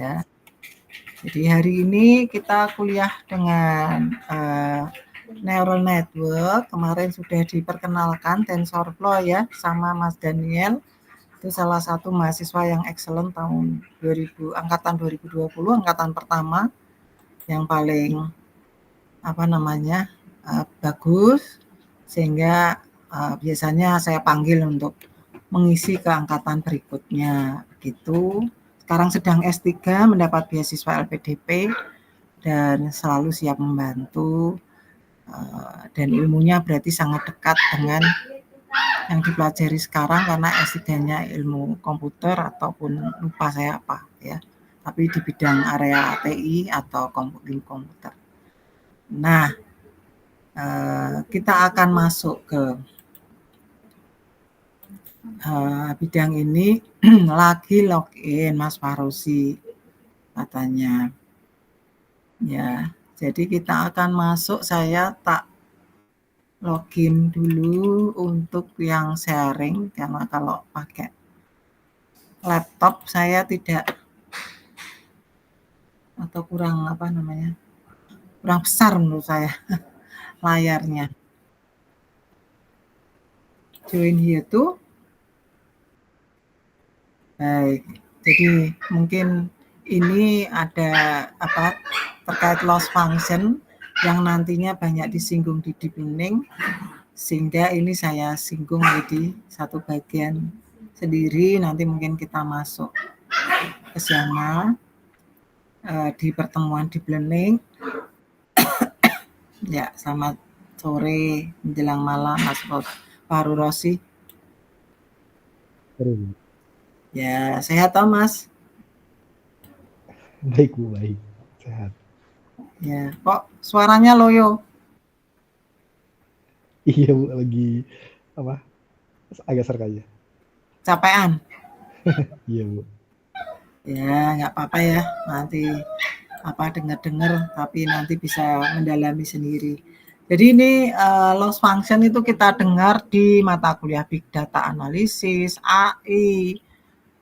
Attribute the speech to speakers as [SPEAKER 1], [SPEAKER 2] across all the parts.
[SPEAKER 1] ya. Jadi hari ini kita kuliah dengan neural network. Kemarin sudah diperkenalkan TensorFlow ya sama Mas Daniel. Itu salah satu mahasiswa yang excellent tahun angkatan 2020, angkatan pertama yang paling bagus, sehingga biasanya saya panggil untuk mengisi ke angkatan berikutnya gitu. Sekarang sedang S3 mendapat beasiswa LPDP dan selalu siap membantu, dan ilmunya berarti sangat dekat dengan yang dipelajari sekarang karena S3-nya ilmu komputer ataupun lupa saya apa ya, tapi di bidang area TI atau komputer. Nah, kita akan masuk ke bidang ini. Lagi login Mas Farosi katanya ya, jadi kita akan masuk. Saya tak login dulu untuk yang sharing karena kalau pakai laptop saya tidak atau kurang kurang besar menurut saya layarnya. Join here tuh. Baik, jadi mungkin ini ada terkait loss function yang nantinya banyak disinggung di deep learning, sehingga ini saya singgung di satu bagian sendiri. Nanti mungkin kita masuk ke sana di pertemuan deep learning. Ya, selamat sore menjelang malam Mas Faru Rosi. Ya, sehat toh Mas?
[SPEAKER 2] Baik Bu, baik. Sehat.
[SPEAKER 1] Ya, kok suaranya loyo?
[SPEAKER 2] Iya Bu, lagi agak serak aja.
[SPEAKER 1] Capean?
[SPEAKER 2] Iya Bu.
[SPEAKER 1] Ya, nggak apa-apa ya. Nanti dengar-dengar, tapi nanti bisa mendalami sendiri. Jadi ini loss function itu kita dengar di mata kuliah Big Data Analysis, AI,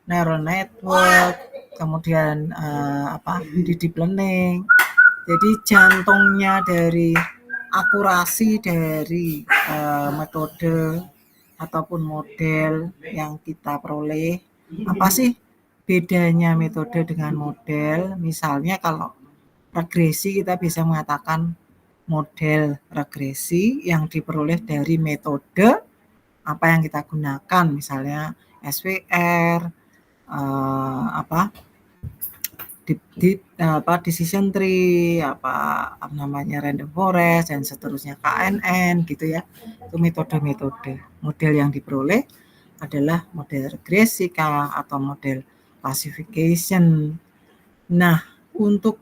[SPEAKER 1] Neural Network, kemudian di Deep Learning. Jadi jantungnya dari akurasi dari metode ataupun model yang kita peroleh. Apa sih bedanya metode dengan model? Misalnya kalau regresi kita bisa mengatakan model regresi yang diperoleh dari metode apa yang kita gunakan, misalnya SVR, decision tree, random forest dan seterusnya, KNN gitu ya. Itu metode-metode. Model yang diperoleh adalah model regresi atau model classification. Nah, untuk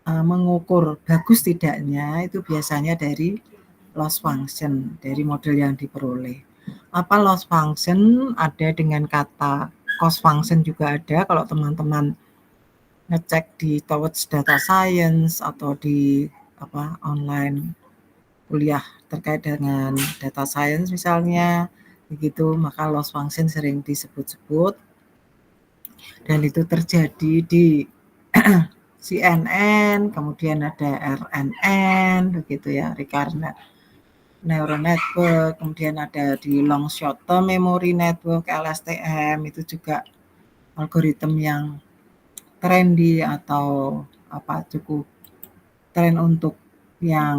[SPEAKER 1] mengukur bagus tidaknya itu biasanya dari loss function, dari model yang diperoleh. Apa loss function? Ada dengan kata cost function juga ada kalau teman-teman ngecek di Towards Data Science atau di online kuliah terkait dengan data science misalnya begitu, maka loss function sering disebut-sebut dan itu terjadi di CNN, kemudian ada RNN begitu ya, recurrent neural network, kemudian ada di long short term memory network LSTM, itu juga algoritma yang trendy atau cukup tren untuk yang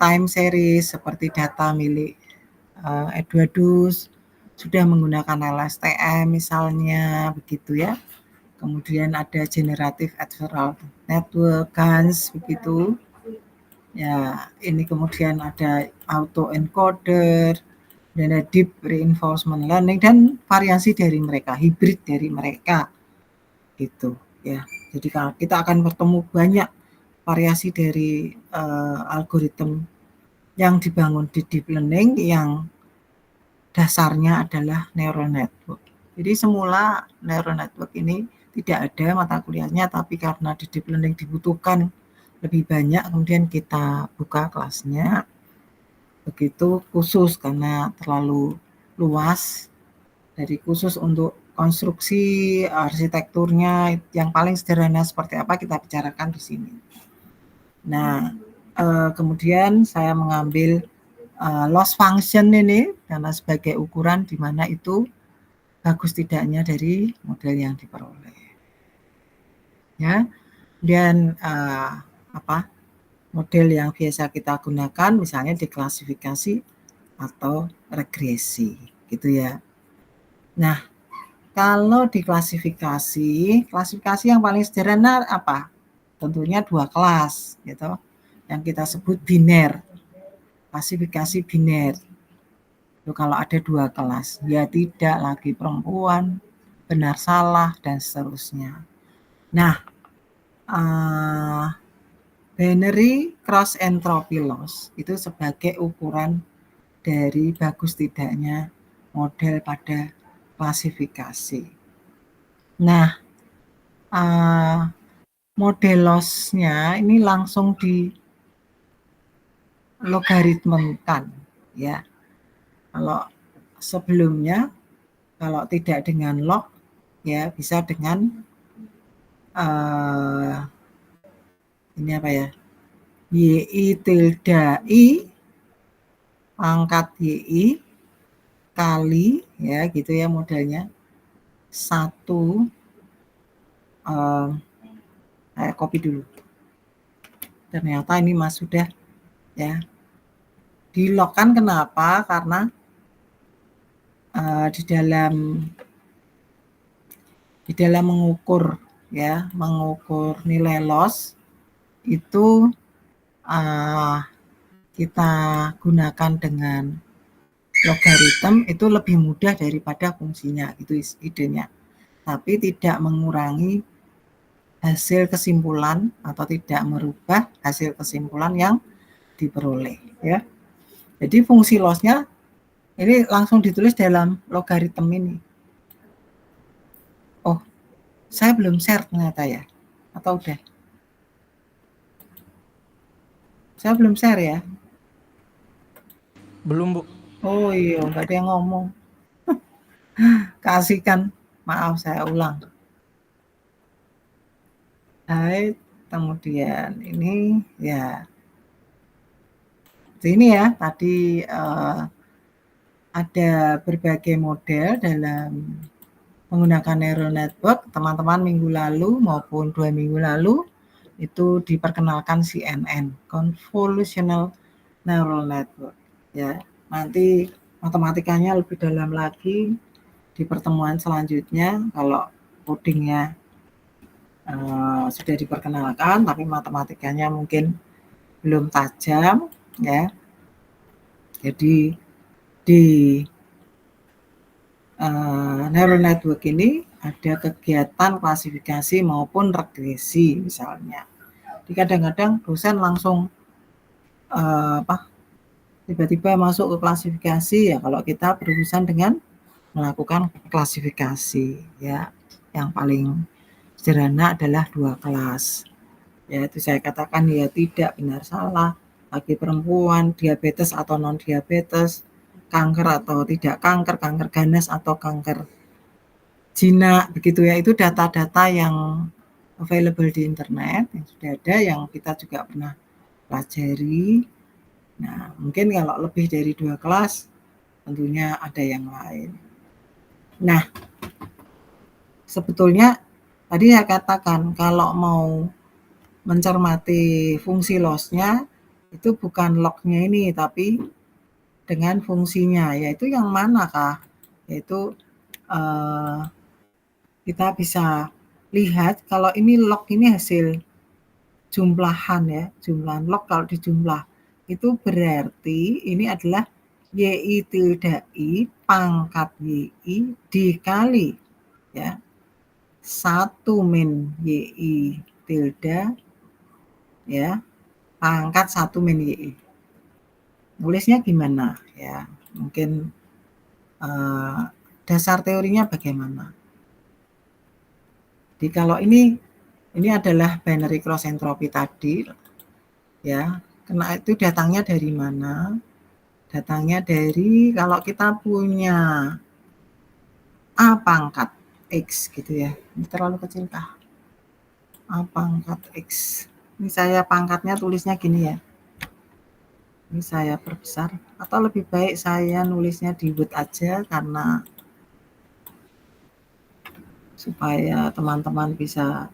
[SPEAKER 1] time series seperti data milik Edwadus sudah menggunakan LSTM misalnya begitu ya. Kemudian ada generative adversarial network GANs begitu. Ya, ini kemudian ada auto encoder dan ada deep reinforcement learning dan variasi dari mereka, hibrid dari mereka gitu ya. Jadi kalau kita akan bertemu banyak variasi dari algoritma yang dibangun di deep learning yang dasarnya adalah neural network. Jadi semula neural network ini tidak ada mata kuliahnya, tapi karena di deep learning dibutuhkan lebih banyak, kemudian kita buka kelasnya. Begitu khusus karena terlalu luas, dari khusus untuk konstruksi arsitekturnya yang paling sederhana seperti apa kita bicarakan di sini. Nah, kemudian saya mengambil loss function ini karena sebagai ukuran di mana itu bagus tidaknya dari model yang diperoleh. Ya, kemudian model yang biasa kita gunakan misalnya diklasifikasi atau regresi, gitu ya. Nah, kalau diklasifikasi, klasifikasi yang paling sederhana apa? Tentunya 2 kelas, gitu, yang kita sebut biner, klasifikasi biner. Itu kalau ada 2 kelas, ya tidak, lagi perempuan, benar salah, dan seterusnya. Nah, binary cross entropy loss itu sebagai ukuran dari bagus tidaknya model pada klasifikasi. Nah, model loss-nya ini langsung di logaritmkan, ya. Kalau sebelumnya, kalau tidak dengan log, ya bisa dengan ini apa ya? YI tilde I pangkat YI kali, ya gitu ya modelnya. 1, saya copy dulu. Ternyata ini Mas sudah ya. Di-log-kan kenapa? Karena di dalam mengukur ya, mengukur nilai loss itu kita gunakan dengan logaritm itu lebih mudah daripada fungsinya, itu idenya. Tapi tidak mengurangi hasil kesimpulan atau tidak merubah hasil kesimpulan yang diperoleh ya. Jadi fungsi loss-nya ini langsung ditulis dalam logaritm ini. Oh, saya belum share ternyata ya. Atau udah? Saya belum share ya.
[SPEAKER 3] Belum, Bu.
[SPEAKER 1] Oh iya, nggak ada yang ngomong. Kasihkan, maaf saya ulang. Hai, kemudian ini ya. Ini ya, tadi ada berbagai model dalam menggunakan neural network. Teman-teman minggu lalu maupun 2 minggu lalu itu diperkenalkan CNN, Convolutional Neural Network. Ya, nanti matematikanya lebih dalam lagi di pertemuan selanjutnya. Kalau codingnya sudah diperkenalkan, tapi matematikanya mungkin belum tajam, ya. Jadi di neural network ini ada kegiatan klasifikasi maupun regresi misalnya. Jadi kadang-kadang dosen langsung tiba-tiba masuk ke klasifikasi ya kalau kita berurusan dengan melakukan klasifikasi ya. Yang paling sederhana adalah 2 kelas. Yaitu saya katakan ya tidak, benar salah, laki perempuan, diabetes atau non diabetes, kanker atau tidak kanker, kanker ganas atau kanker jinak, begitu ya. Itu data-data yang available di internet yang sudah ada, yang kita juga pernah pelajari. Nah, mungkin kalau lebih dari 2 kelas tentunya ada yang lain. Nah, sebetulnya tadi saya katakan kalau mau mencermati fungsi loss-nya itu bukan log-nya ini, tapi dengan fungsinya, yaitu yang manakah? Yaitu kita bisa lihat kalau ini log ini hasil jumlahan ya, jumlahan log kalau dijumlah itu berarti ini adalah YI tilde I pangkat YI dikali ya 1 min YI tilde ya pangkat 1 min YI. Nulisnya gimana ya? Mungkin dasar teorinya bagaimana? Jadi kalau ini adalah binary cross entropy tadi ya. Karena itu datangnya dari mana? Datangnya dari kalau kita punya A pangkat X gitu ya. Ini terlalu kecil kah? A pangkat X. Ini saya pangkatnya tulisnya gini ya. Ini saya perbesar. Atau lebih baik saya nulisnya di Word aja karena supaya teman-teman bisa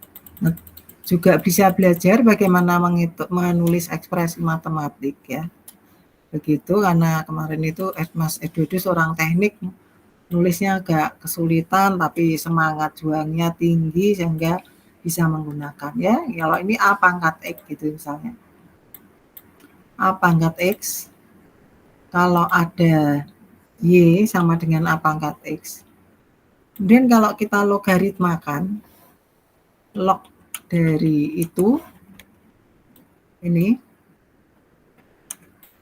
[SPEAKER 1] juga bisa belajar bagaimana menulis ekspresi matematik ya. Begitu karena kemarin itu Mas Edo itu seorang teknik, nulisnya agak kesulitan tapi semangat juangnya tinggi sehingga bisa menggunakan ya. Kalau ini A pangkat X gitu misalnya. A pangkat X kalau ada Y sama dengan A pangkat X. Kemudian kalau kita logaritmakan log dari ini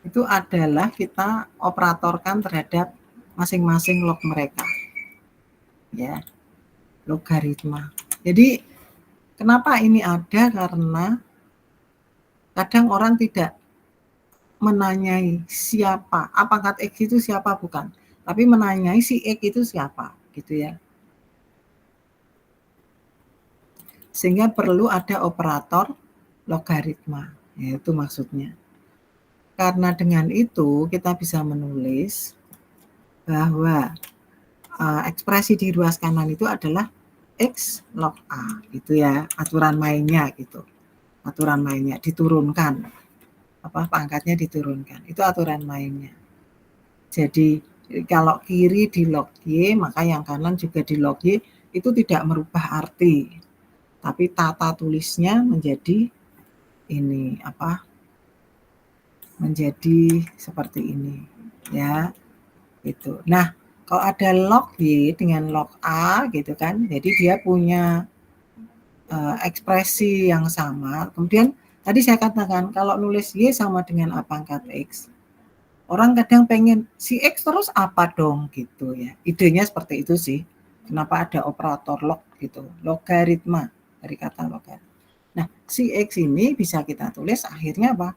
[SPEAKER 1] itu adalah kita operatorkan terhadap masing-masing log mereka ya, logaritma. Jadi kenapa ini ada, karena kadang orang tidak menanyai siapa A pangkat X itu siapa, bukan, tapi menanyai si X itu siapa gitu ya, sehingga perlu ada operator logaritma, yaitu maksudnya. Karena dengan itu kita bisa menulis bahwa ekspresi di ruas kanan itu adalah X log A gitu ya, aturan mainnya gitu. Aturan mainnya diturunkan. Pangkatnya diturunkan. Itu aturan mainnya. Jadi kalau kiri di log Y, maka yang kanan juga di log Y, itu tidak merubah arti. Tapi tata tulisnya menjadi ini menjadi seperti ini ya. Itu. Nah, kalau ada log Y dengan log A gitu kan, jadi dia punya ekspresi yang sama. Kemudian tadi saya katakan kalau nulis Y sama dengan A pangkat X, orang kadang pengen si X terus apa dong gitu ya. Idenya seperti itu sih. Kenapa ada operator log gitu, logaritma dari kata logaritma. Nah, si X ini bisa kita tulis akhirnya apa?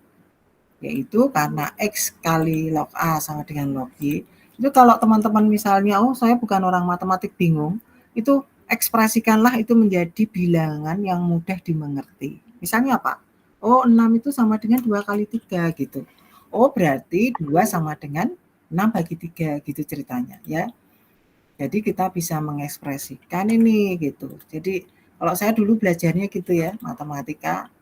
[SPEAKER 1] Yaitu karena X kali log A sama dengan log Y. Itu kalau teman-teman misalnya, saya bukan orang matematik bingung, itu ekspresikanlah itu menjadi bilangan yang mudah dimengerti. Misalnya apa? 6 itu sama dengan 2 kali 3 gitu. Berarti 2 sama dengan 6 bagi 3 gitu ceritanya ya. Jadi kita bisa mengekspresikan ini gitu. Jadi kalau saya dulu belajarnya gitu ya, matematika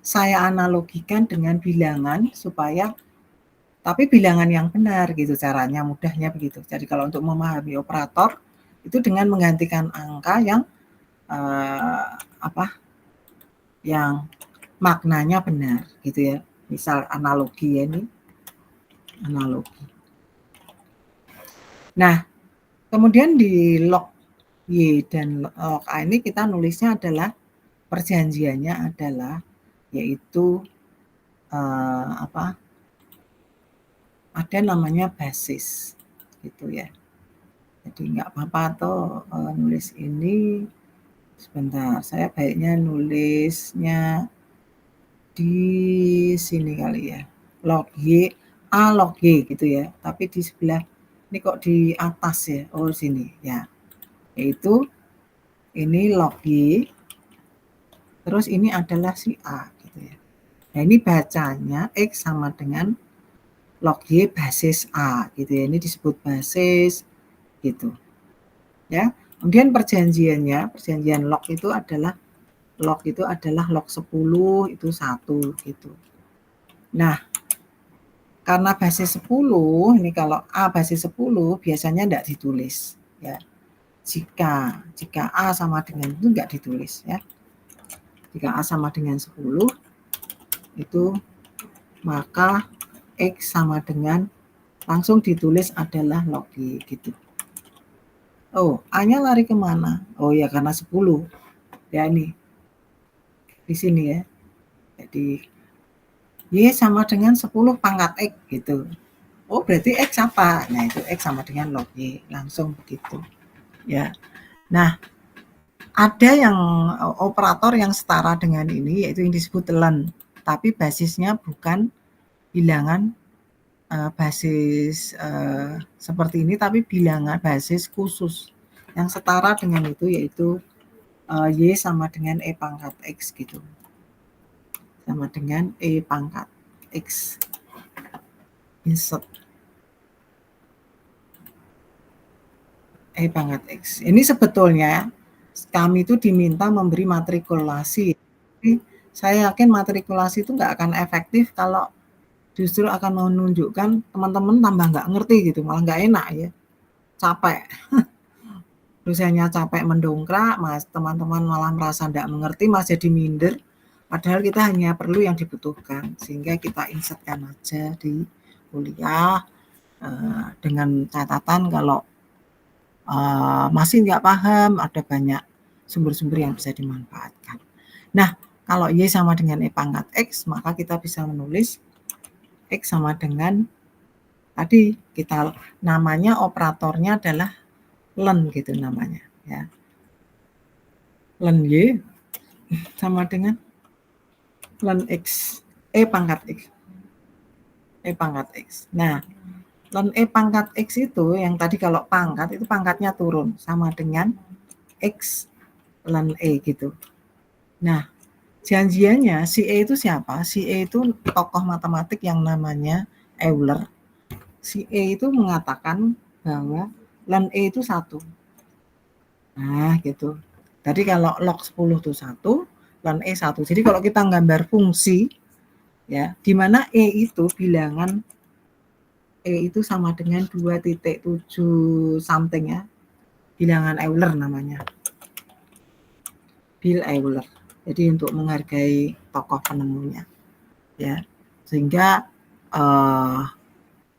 [SPEAKER 1] saya analogikan dengan bilangan supaya tapi bilangan yang benar gitu, caranya mudahnya begitu. Jadi kalau untuk memahami operator itu dengan menggantikan angka yang yang maknanya benar gitu ya. Misal analogi ya, ini analogi. Nah, kemudian di log Y dan log A ini kita nulisnya adalah perjanjiannya adalah yaitu ada namanya basis gitu ya. Jadi nggak apa-apa tuh nulis ini sebentar, saya baiknya nulisnya di sini kali ya, log Y A log Y gitu ya, tapi di sebelah ini kok di atas ya, sini ya, yaitu ini log Y terus ini adalah si A gitu ya. Nah ini bacanya X sama dengan log Y basis A gitu ya, ini disebut basis gitu ya. Kemudian perjanjian log itu adalah log 10 itu 1 gitu. Nah, karena basis 10 ini kalau A basis 10 biasanya enggak ditulis ya. Jika A sama dengan itu enggak ditulis ya. Jika A sama dengan 10 itu maka X sama dengan langsung ditulis adalah log Y gitu. A-nya lari kemana? Ya karena 10. Ya ini. Di sini ya. Jadi Y sama dengan 10 pangkat X gitu. Berarti X apa? Nah itu X sama dengan log Y. Langsung begitu. Ya. Nah, ada yang operator yang setara dengan ini yaitu yang disebut len. Tapi basisnya bukan bilangan basis seperti ini, tapi bilangan basis khusus. yang setara dengan itu, yaitu Y sama dengan E pangkat X gitu. Sama dengan E pangkat X. Insert E pangkat X. Ini sebetulnya kami itu diminta memberi matrikulasi. Tapi saya yakin matrikulasi itu nggak akan efektif kalau justru akan menunjukkan teman-teman tambah nggak ngerti gitu, malah nggak enak ya, capek. Dosennya capek mendongkrak, mas teman-teman malah merasa nggak mengerti, mas jadi minder. Padahal kita hanya perlu yang dibutuhkan, sehingga kita insertkan aja di kuliah dengan catatan kalau masih nggak paham, ada banyak sumber-sumber yang bisa dimanfaatkan. Nah, kalau Y sama dengan E pangkat X, maka kita bisa menulis X sama dengan, tadi kita namanya operatornya adalah len gitu namanya. Ya. Len Y sama dengan len X, E pangkat X. E pangkat X. Nah, len E pangkat X itu yang tadi kalau pangkat itu pangkatnya turun sama dengan X len E gitu. Nah, janjiannya si E itu siapa? Si E itu tokoh matematik yang namanya Euler. Si E itu mengatakan bahwa len E itu 1. Nah, gitu. Tadi kalau log 10 itu 1, len E 1. Jadi kalau kita gambar fungsi, ya, di mana E itu bilangan E itu sama dengan 2.7 something ya. Bilangan Euler namanya. Bill Euler. Jadi untuk menghargai tokoh penemunya. Ya. Sehingga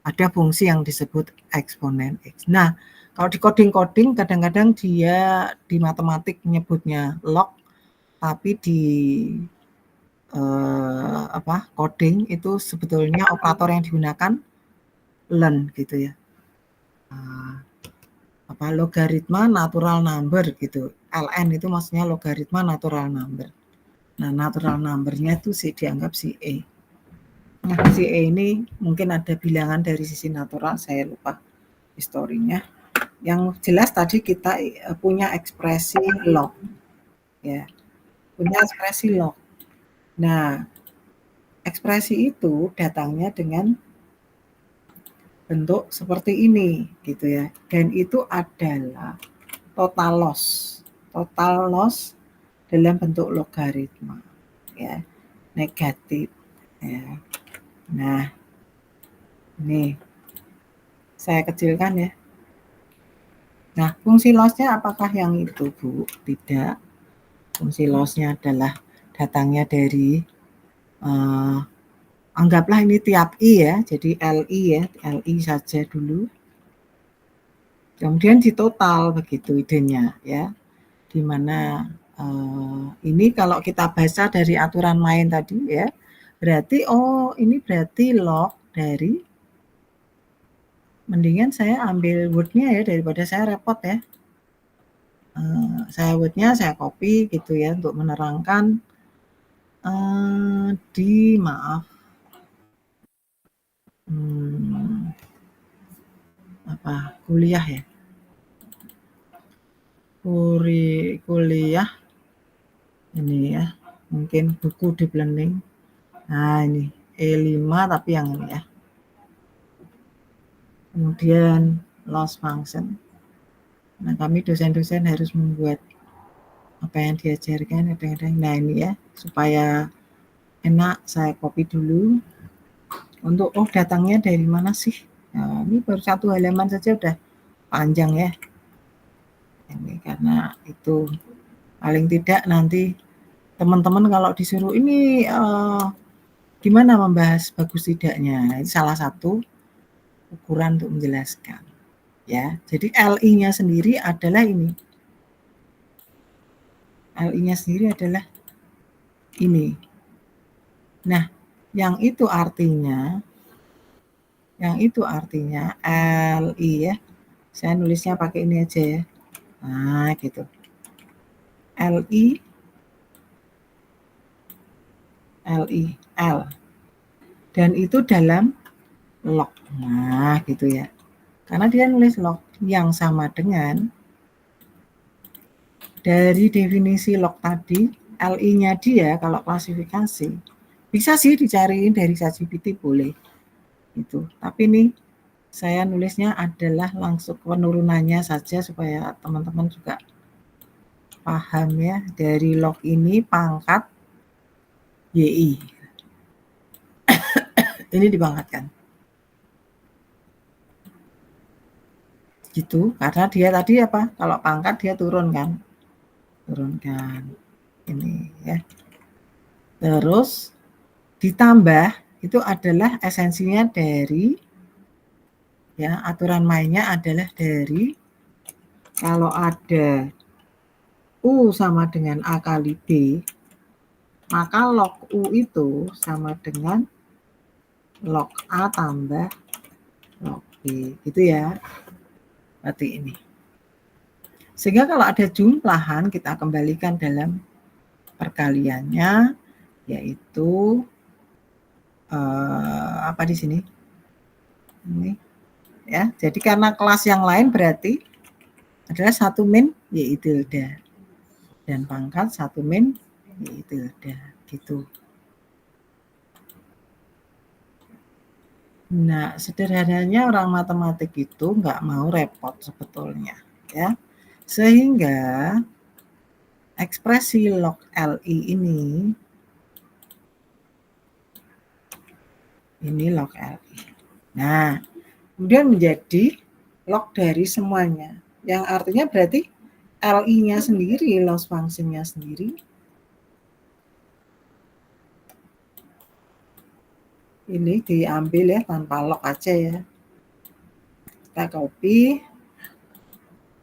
[SPEAKER 1] ada fungsi yang disebut eksponen X. Nah, kalau di coding-coding kadang-kadang dia di matematik menyebutnya log, tapi di coding itu sebetulnya operator yang digunakan len gitu ya. Logaritma natural number gitu. LN itu maksudnya logaritma natural number. Nah, natural number-nya itu dianggap si E. Nah, si E ini mungkin ada bilangan dari sisi natural, saya lupa historinya. Yang jelas tadi kita punya ekspresi log. Ya. Punya ekspresi log. Nah, ekspresi itu datangnya dengan bentuk seperti ini gitu ya. Dan itu adalah total loss. Total loss dalam bentuk logaritma ya. Negatif ya. Nah, ini saya kecilkan ya. Nah, fungsi loss-nya apakah yang itu, Bu? Tidak. Fungsi loss-nya adalah datangnya dari anggaplah ini tiap I ya, jadi LI ya, LI saja dulu. Kemudian ditotal begitu idenya ya, dimana ini kalau kita baca dari aturan main tadi ya, berarti ini berarti log dari, mendingan saya ambil Word-nya ya daripada saya repot ya. Saya Word-nya saya copy gitu ya untuk menerangkan maaf kuliah ya, kuliah ini ya, mungkin buku deep learning. Nah, ini E5 tapi yang ini ya. Kemudian loss function. Nah, kami dosen-dosen harus membuat apa yang diajarkan kadang-kadang. Nah, ini ya, supaya enak saya copy dulu. Untuk datangnya dari mana sih? Nah, ini baru 1 halaman saja udah panjang ya. Ini karena itu paling tidak nanti teman-teman kalau disuruh ini gimana membahas bagus tidaknya, itu salah satu ukuran untuk menjelaskan ya. Jadi LI-nya sendiri adalah ini, LI-nya sendiri adalah ini. Nah, yang itu artinya LI ya, saya nulisnya pakai ini aja ya. Nah, gitu. LI L dan itu dalam log. Nah, gitu ya. Karena dia nulis log yang sama dengan dari definisi log tadi, LI-nya dia kalau klasifikasi, bisa sih dicariin dari ChatGPT boleh. Itu. Tapi nih saya nulisnya adalah langsung penurunannya saja supaya teman-teman juga paham ya. Dari log ini pangkat YI. Ini dipangkatkan. Gitu, karena dia tadi apa? Kalau pangkat dia turun kan? Turunkan. Ini ya. Terus ditambah itu adalah esensinya dari ya, aturan mainnya adalah dari kalau ada U sama dengan A kali B, maka log U itu sama dengan log A tambah log B, gitu ya. Berarti ini. Sehingga kalau ada jumlahan kita kembalikan dalam perkaliannya, yaitu apa di sini? Ini ya. Jadi karena kelas yang lain berarti adalah 1 min YI tilde dan pangkat 1 min YI tilde gitu. Nah, sederhananya orang matematik itu nggak mau repot sebetulnya, ya. Sehingga ekspresi log LI ini log LI. Nah, kemudian menjadi log dari semuanya. Yang artinya berarti LI-nya sendiri, loss function-nya sendiri, ini diambil ya tanpa log aja ya. Kita copy.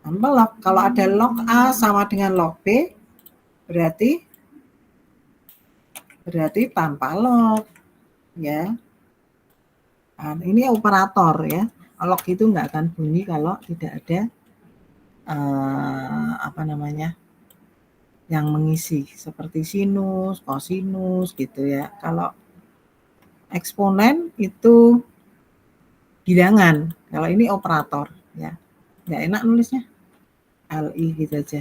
[SPEAKER 1] Tanpa log. Kalau ada log A sama dengan log B, berarti tanpa log ya. Nah, ini operator ya. Log itu nggak akan bunyi kalau tidak ada apa namanya yang mengisi seperti sinus, kosinus gitu ya. Kalau eksponen itu bilangan. Kalau ini operator ya. Nggak enak nulisnya. LI gitu aja.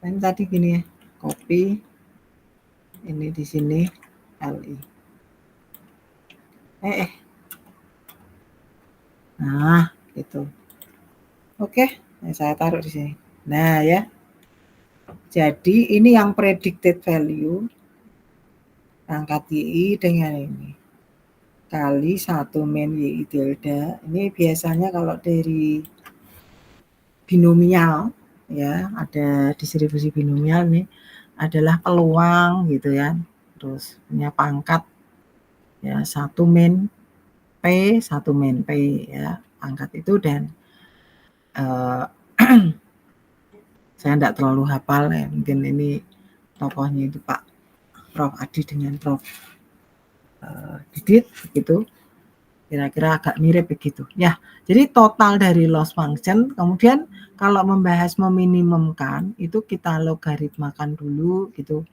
[SPEAKER 1] Dan tadi gini ya, copy ini di sini LI. Nah, gitu. Oke, nah saya taruh di sini. Nah, ya. Jadi ini yang predicted value pangkat YI dengan ini kali 1 min YI tilde. Ini biasanya kalau dari binomial ya, ada distribusi binomial nih adalah peluang gitu ya. Terus punya pangkat ya 1 min P, 1 min P ya, pangkat itu dan saya enggak terlalu hafal ya, mungkin ini tokohnya itu Pak Prof Adi dengan Prof Didit gitu. Kira-kira agak mirip begitu. Ya, jadi total dari loss function, kemudian kalau membahas meminimumkan, itu kita logaritmakan dulu gitu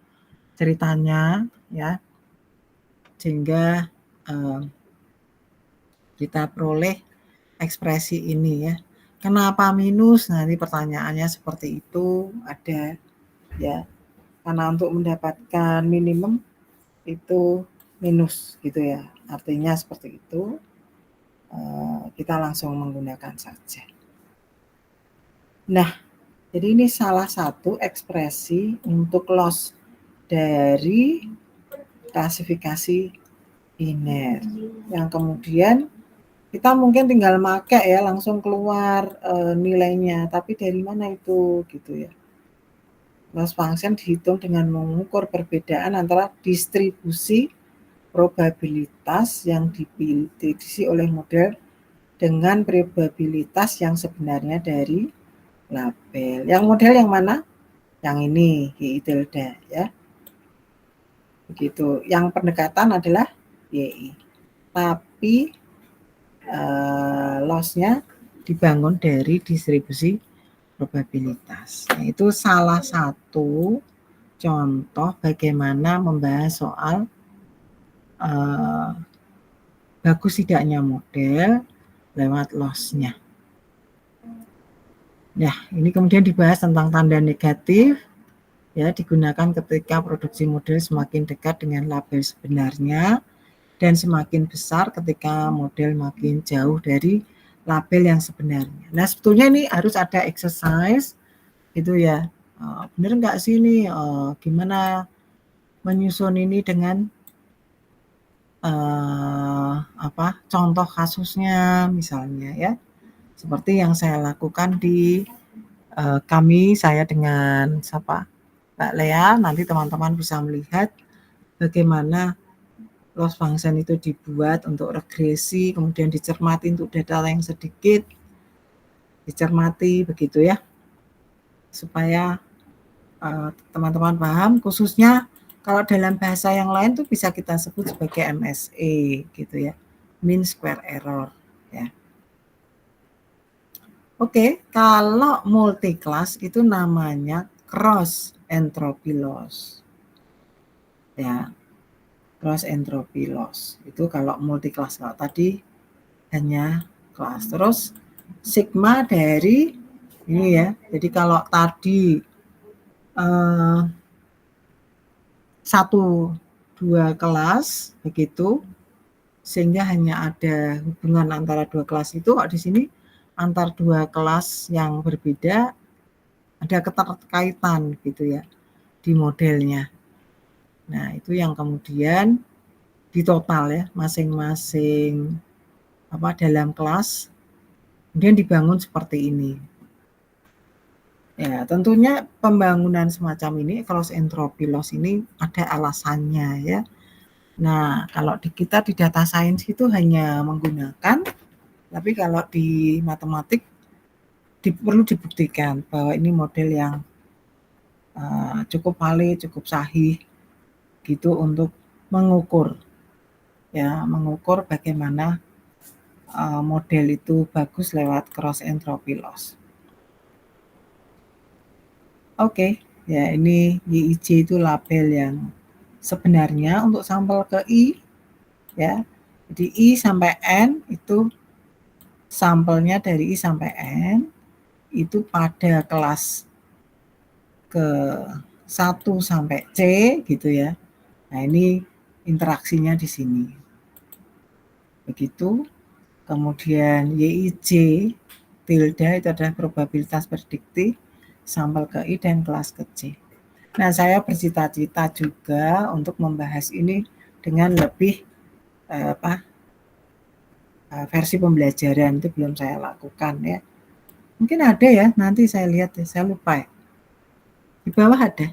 [SPEAKER 1] ceritanya ya. Sehingga kita peroleh ekspresi ini ya. Kenapa minus? Nah, ini pertanyaannya seperti itu ada ya. Karena untuk mendapatkan minimum itu minus gitu ya. Artinya seperti itu. Kita langsung menggunakan saja. Nah, jadi ini salah satu ekspresi untuk loss dari klasifikasi biner. Yang kemudian kita mungkin tinggal pakai ya, langsung keluar nilainya. Tapi dari mana itu gitu ya. Loss function dihitung dengan mengukur perbedaan antara distribusi probabilitas yang diprediksi oleh model dengan probabilitas yang sebenarnya dari label. Yang model yang mana? Yang ini, YI tilde ya. Begitu. Yang pendekatan adalah YI. Tapi loss-nya dibangun dari distribusi probabilitas. Nah, itu salah satu contoh bagaimana membahas soal bagus tidaknya model lewat loss-nya. Ya, ini kemudian dibahas tentang tanda negatif, ya, digunakan ketika produksi model semakin dekat dengan label sebenarnya dan semakin besar ketika model makin jauh dari label yang sebenarnya. Nah, sebetulnya ini harus ada exercise itu ya. Bener nggak sih ini gimana menyusun ini dengan contoh kasusnya misalnya ya. Seperti yang saya lakukan di saya dengan Mbak Lea, nanti teman-teman bisa melihat bagaimana loss function itu dibuat untuk regresi, kemudian dicermati untuk data yang sedikit, dicermati begitu ya, supaya teman-teman paham, khususnya kalau dalam bahasa yang lain tuh bisa kita sebut sebagai MSE gitu ya, mean square error ya. Oke, kalau multi class itu namanya cross entropy loss. Ya, cross entropy loss. Itu kalau multi class. Kalau tadi hanya kelas. Terus sigma dari ini ya. Jadi kalau tadi 1-2 kelas begitu, sehingga hanya ada hubungan antara 2 kelas itu. Di sini antar 2 kelas yang berbeda ada keterkaitan gitu ya di modelnya. Nah, itu yang kemudian di total ya, masing-masing dalam kelas kemudian dibangun seperti ini. Ya, tentunya pembangunan semacam ini, cross entropy loss ini ada alasannya ya. Nah, kalau kita di data science itu hanya menggunakan, tapi kalau di matematik perlu dibuktikan bahwa ini model yang cukup valid, cukup sahih gitu untuk mengukur bagaimana model itu bagus lewat cross entropy loss. Oke, ya ini YIJ itu label yang sebenarnya untuk sampel ke I ya. Jadi I sampai N itu sampelnya dari I sampai N itu pada kelas ke 1 sampai C gitu ya. Nah, ini interaksinya di sini. Begitu. Kemudian YIJ tilde itu adalah probabilitas prediktif sampel ke I dan kelas ke C. Nah, saya bercita-cita juga untuk membahas ini dengan lebih versi pembelajaran, itu belum saya lakukan ya. Mungkin ada ya, nanti saya lihat ya, saya lupa ya. Di bawah ada.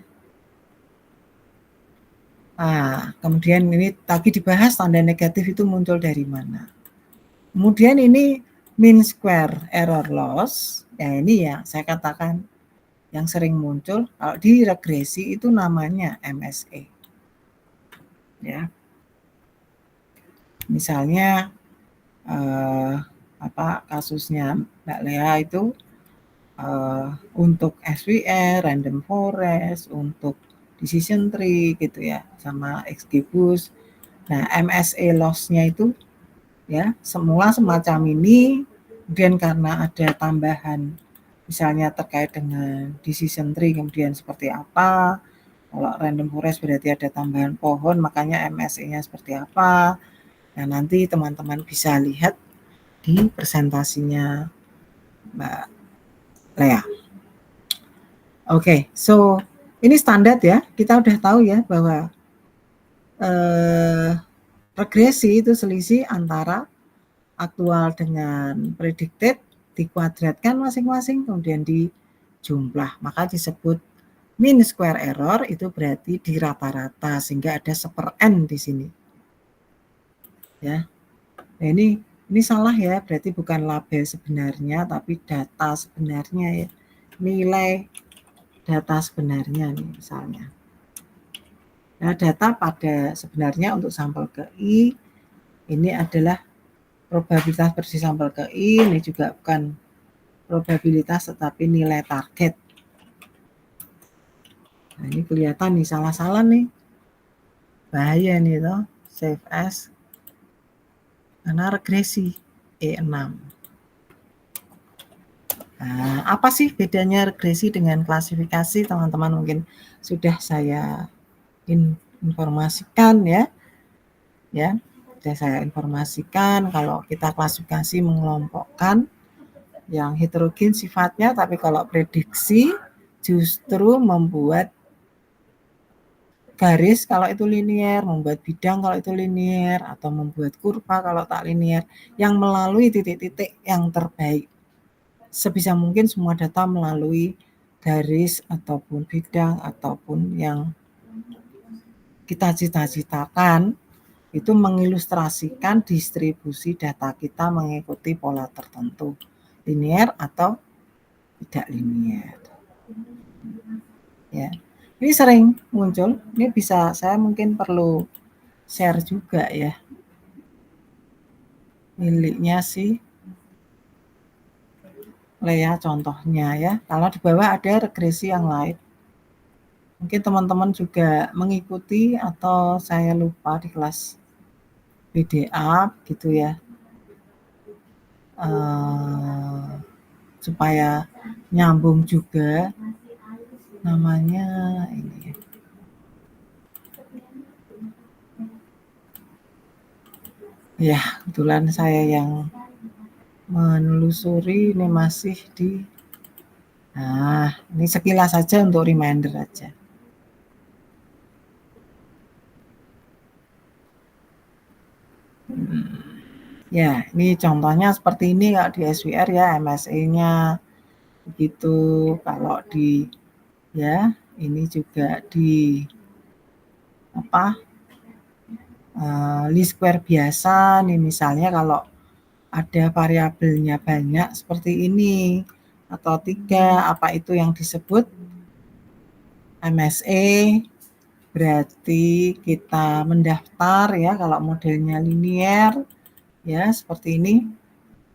[SPEAKER 1] Kemudian ini tadi dibahas tanda negatif itu muncul dari mana. Kemudian ini mean square error loss, ya ini ya saya katakan yang sering muncul kalau di regresi itu namanya MSE. Ya. Misalnya kasusnya Mbak Lea itu untuk SVR, random forest, untuk decision tree gitu ya, sama XGBoost. Nah, MSE loss-nya itu ya semua semacam ini, kemudian karena ada tambahan misalnya terkait dengan decision tree kemudian seperti apa, kalau random forest berarti ada tambahan pohon makanya MSE-nya seperti apa. Nah, nanti teman-teman bisa lihat di presentasinya Mbak Lea. Oke, so ini standar ya, kita udah tahu ya bahwa regresi itu selisih antara aktual dengan predicted dikuadratkan masing-masing kemudian dijumlah, maka disebut mean square error. Itu berarti di rata-rata sehingga ada 1/n di sini ya. Nah, ini salah ya, berarti bukan label sebenarnya tapi data sebenarnya ya, nilai data sebenarnya nih misalnya. Nah, data pada sebenarnya untuk sampel ke I ini adalah probabilitas bersih sampel ke I, ini juga bukan probabilitas tetapi nilai target. Nah, ini kelihatan nih salah-salah nih. Bahaya nih toh, save as. Karena regresi E6. Nah, apa sih bedanya regresi dengan klasifikasi? Teman-teman mungkin sudah saya informasikan ya. Sudah saya informasikan kalau kita klasifikasi mengelompokkan yang heterogen sifatnya, tapi kalau prediksi justru membuat garis kalau itu linier, membuat bidang kalau itu linier, atau membuat kurva kalau tak linier, yang melalui titik-titik yang terbaik. Sebisa mungkin semua data melalui garis ataupun bidang ataupun yang kita cita-citakan itu mengilustrasikan distribusi data kita mengikuti pola tertentu, linier atau tidak linier. Ya, ini sering muncul. Ini bisa saya mungkin perlu share juga ya. Miliknya sih Lea contohnya ya. Kalau di bawah ada regresi yang lain. Mungkin teman-teman juga mengikuti atau saya lupa di kelas BDA gitu ya. Supaya nyambung juga namanya ini. Ya, kebetulan saya yang menelusuri ini masih di. Nah, ini sekilas saja untuk reminder aja. Ya, ini contohnya seperti ini kalau di SWR ya, MSE-nya begitu. Kalau di ya, ini juga di apa? Least square biasa nih misalnya kalau ada variabelnya banyak seperti ini atau 3, apa itu yang disebut MSE? Berarti kita mendaftar ya kalau modelnya linier ya seperti ini.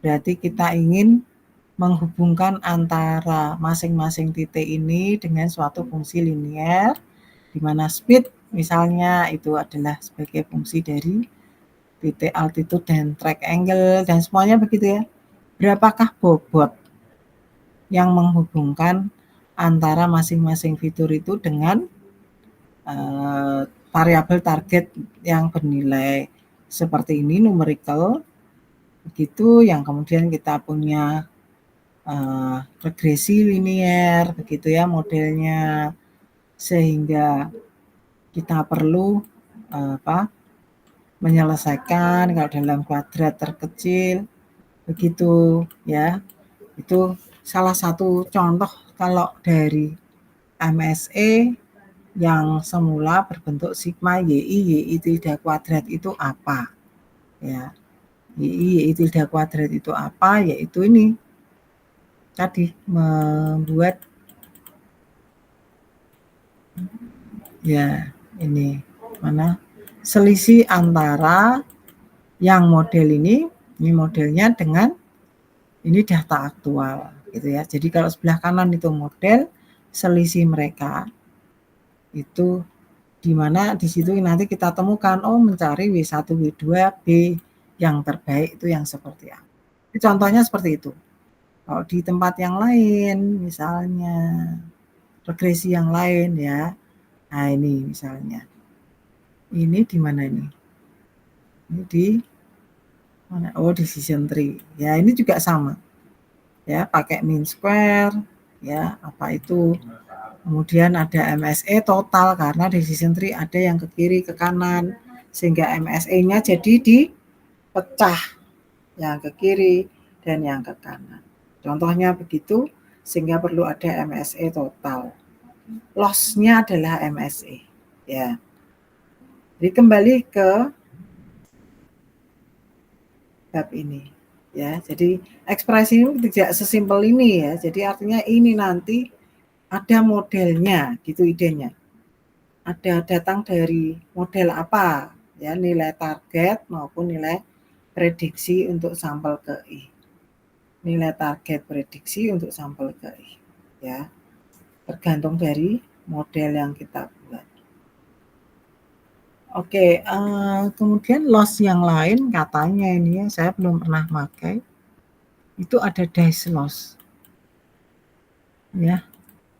[SPEAKER 1] Berarti kita ingin menghubungkan antara masing-masing titik ini dengan suatu fungsi linier di mana speed misalnya itu adalah sebagai fungsi dari titik altitude dan track angle dan semuanya begitu ya. Berapakah bobot yang menghubungkan antara masing-masing fitur itu dengan variabel target yang bernilai seperti ini numerical begitu, yang kemudian kita punya regresi linier begitu ya modelnya, sehingga kita perlu menyelesaikan kalau dalam kuadrat terkecil begitu ya. Itu salah satu contoh kalau dari MSE yang semula berbentuk sigma YI tilde kuadrat itu apa ya. YI tilde kuadrat itu apa, yaitu ini tadi membuat ya ini mana selisih antara yang model ini modelnya dengan ini data aktual gitu ya. Jadi kalau sebelah kanan itu model, selisih mereka itu di mana di situ nanti kita temukan mencari W1, W2, B yang terbaik itu yang seperti apa. Contohnya seperti itu. Kalau di tempat yang lain misalnya regresi yang lain ya. Nah, ini misalnya. Ini di mana ini? Ini di mana? Oh, decision tree. Ya, ini juga sama. Ya, pakai mean square ya, apa itu? Kemudian ada MSE total karena decision tree ada yang ke kiri ke kanan sehingga MSE-nya jadi dipecah yang ke kiri dan yang ke kanan. Contohnya begitu sehingga perlu ada MSE total. Loss-nya adalah MSE ya. Jadi kembali ke bab ini ya. Jadi ekspresi ini tidak sesimpel ini ya. Jadi artinya ini nanti ada modelnya gitu idenya. Ada datang dari model apa ya, nilai target maupun nilai prediksi untuk sampel ke I. Nilai target prediksi untuk sampel ke I ya. Tergantung dari model yang kita buat. Oke, kemudian loss yang lain katanya ini ya, saya belum pernah pakai. Itu ada dice loss. ya.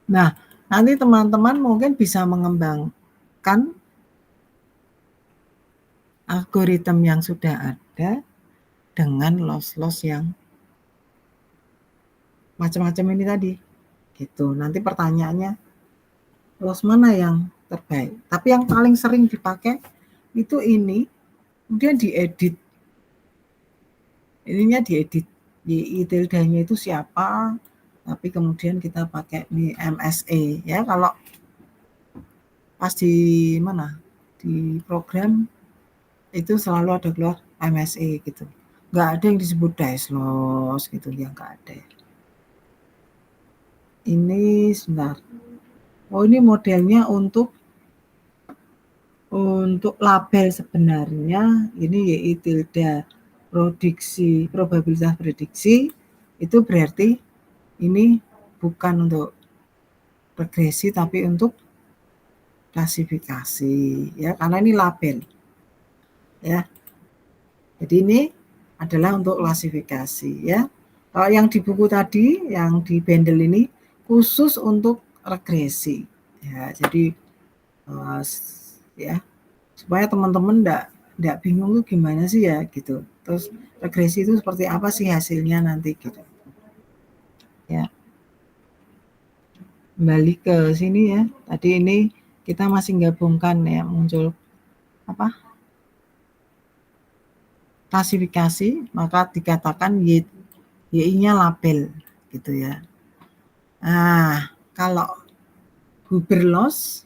[SPEAKER 1] Nah, nanti teman-teman mungkin bisa mengembangkan algoritma yang sudah ada dengan loss-loss yang macam-macam ini tadi. Gitu. Nanti pertanyaannya, loss mana yang terbaik? Tapi yang paling sering dipakai itu ini, kemudian diedit. Ininya diedit. YI tildanya itu siapa? Tapi kemudian kita pakai ini MSE ya. Kalau pas di mana? Di program itu selalu ada keluar MSE gitu. Nggak ada yang disebut dice loss gitu, ya nggak ada. Ini sebentar. Oh, ini modelnya untuk label sebenarnya ini YI tilde prediksi, probabilitas prediksi itu berarti ini bukan untuk regresi tapi untuk klasifikasi ya, karena ini label ya. Jadi ini adalah untuk klasifikasi ya. Kalau yang di buku tadi, yang di bundle ini khusus untuk regresi ya. Jadi ya supaya teman-teman enggak bingung tuh gimana sih ya gitu. Terus regresi itu seperti apa sih hasilnya nanti gitu. Ya. Kembali ke sini ya. Tadi ini kita masih gabungkan ya, muncul apa? Klasifikasi, maka dikatakan YI-nya label gitu ya. Nah, kalau Huber loss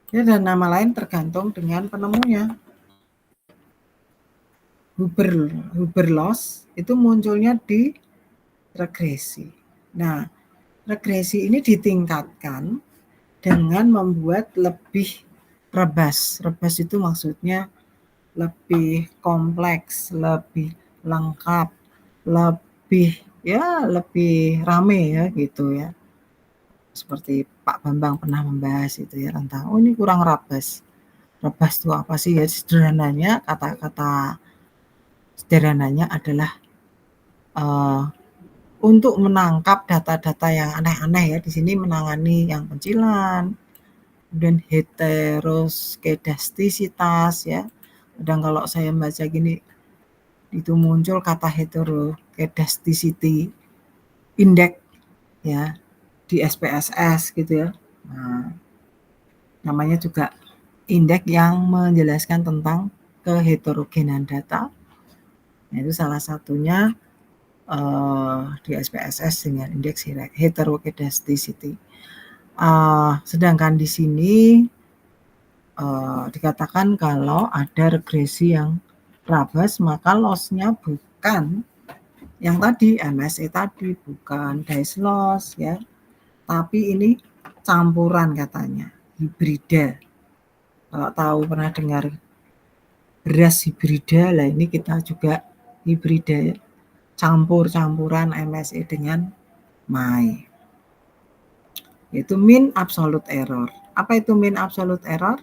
[SPEAKER 1] ya, dan nama lain tergantung dengan penemunya. Huber loss itu munculnya di regresi. Nah, regresi ini ditingkatkan dengan membuat lebih rebas. Rebas itu maksudnya lebih kompleks, lebih lengkap, lebih rame ya gitu ya. Seperti Pak Bambang pernah membahas itu ya tentang ini kurang rebas. Rebas itu apa sih ya? Sederhananya, kata-kata sederhananya adalah untuk menangkap data-data yang aneh-aneh ya. Di sini menangani yang pencilan, kemudian heteroskedastisitas ya. Dan kalau saya baca gini, itu muncul kata heteroskedasticity index ya di SPSS gitu ya. Nah, namanya juga indeks yang menjelaskan tentang keheterogenan data. Nah, itu salah satunya di SPSS dengan indeks heteroskedasticity. Sedangkan di sini dikatakan kalau ada regresi yang rebas, maka loss-nya bukan yang tadi MSE tadi, bukan dice loss ya, tapi ini campuran katanya, hibrida. Kalau tahu pernah dengar beras hibrida, lah ini kita juga hibrida ya. Campuran MSE dengan MAI. Itu mean absolute error. Apa itu mean absolute error?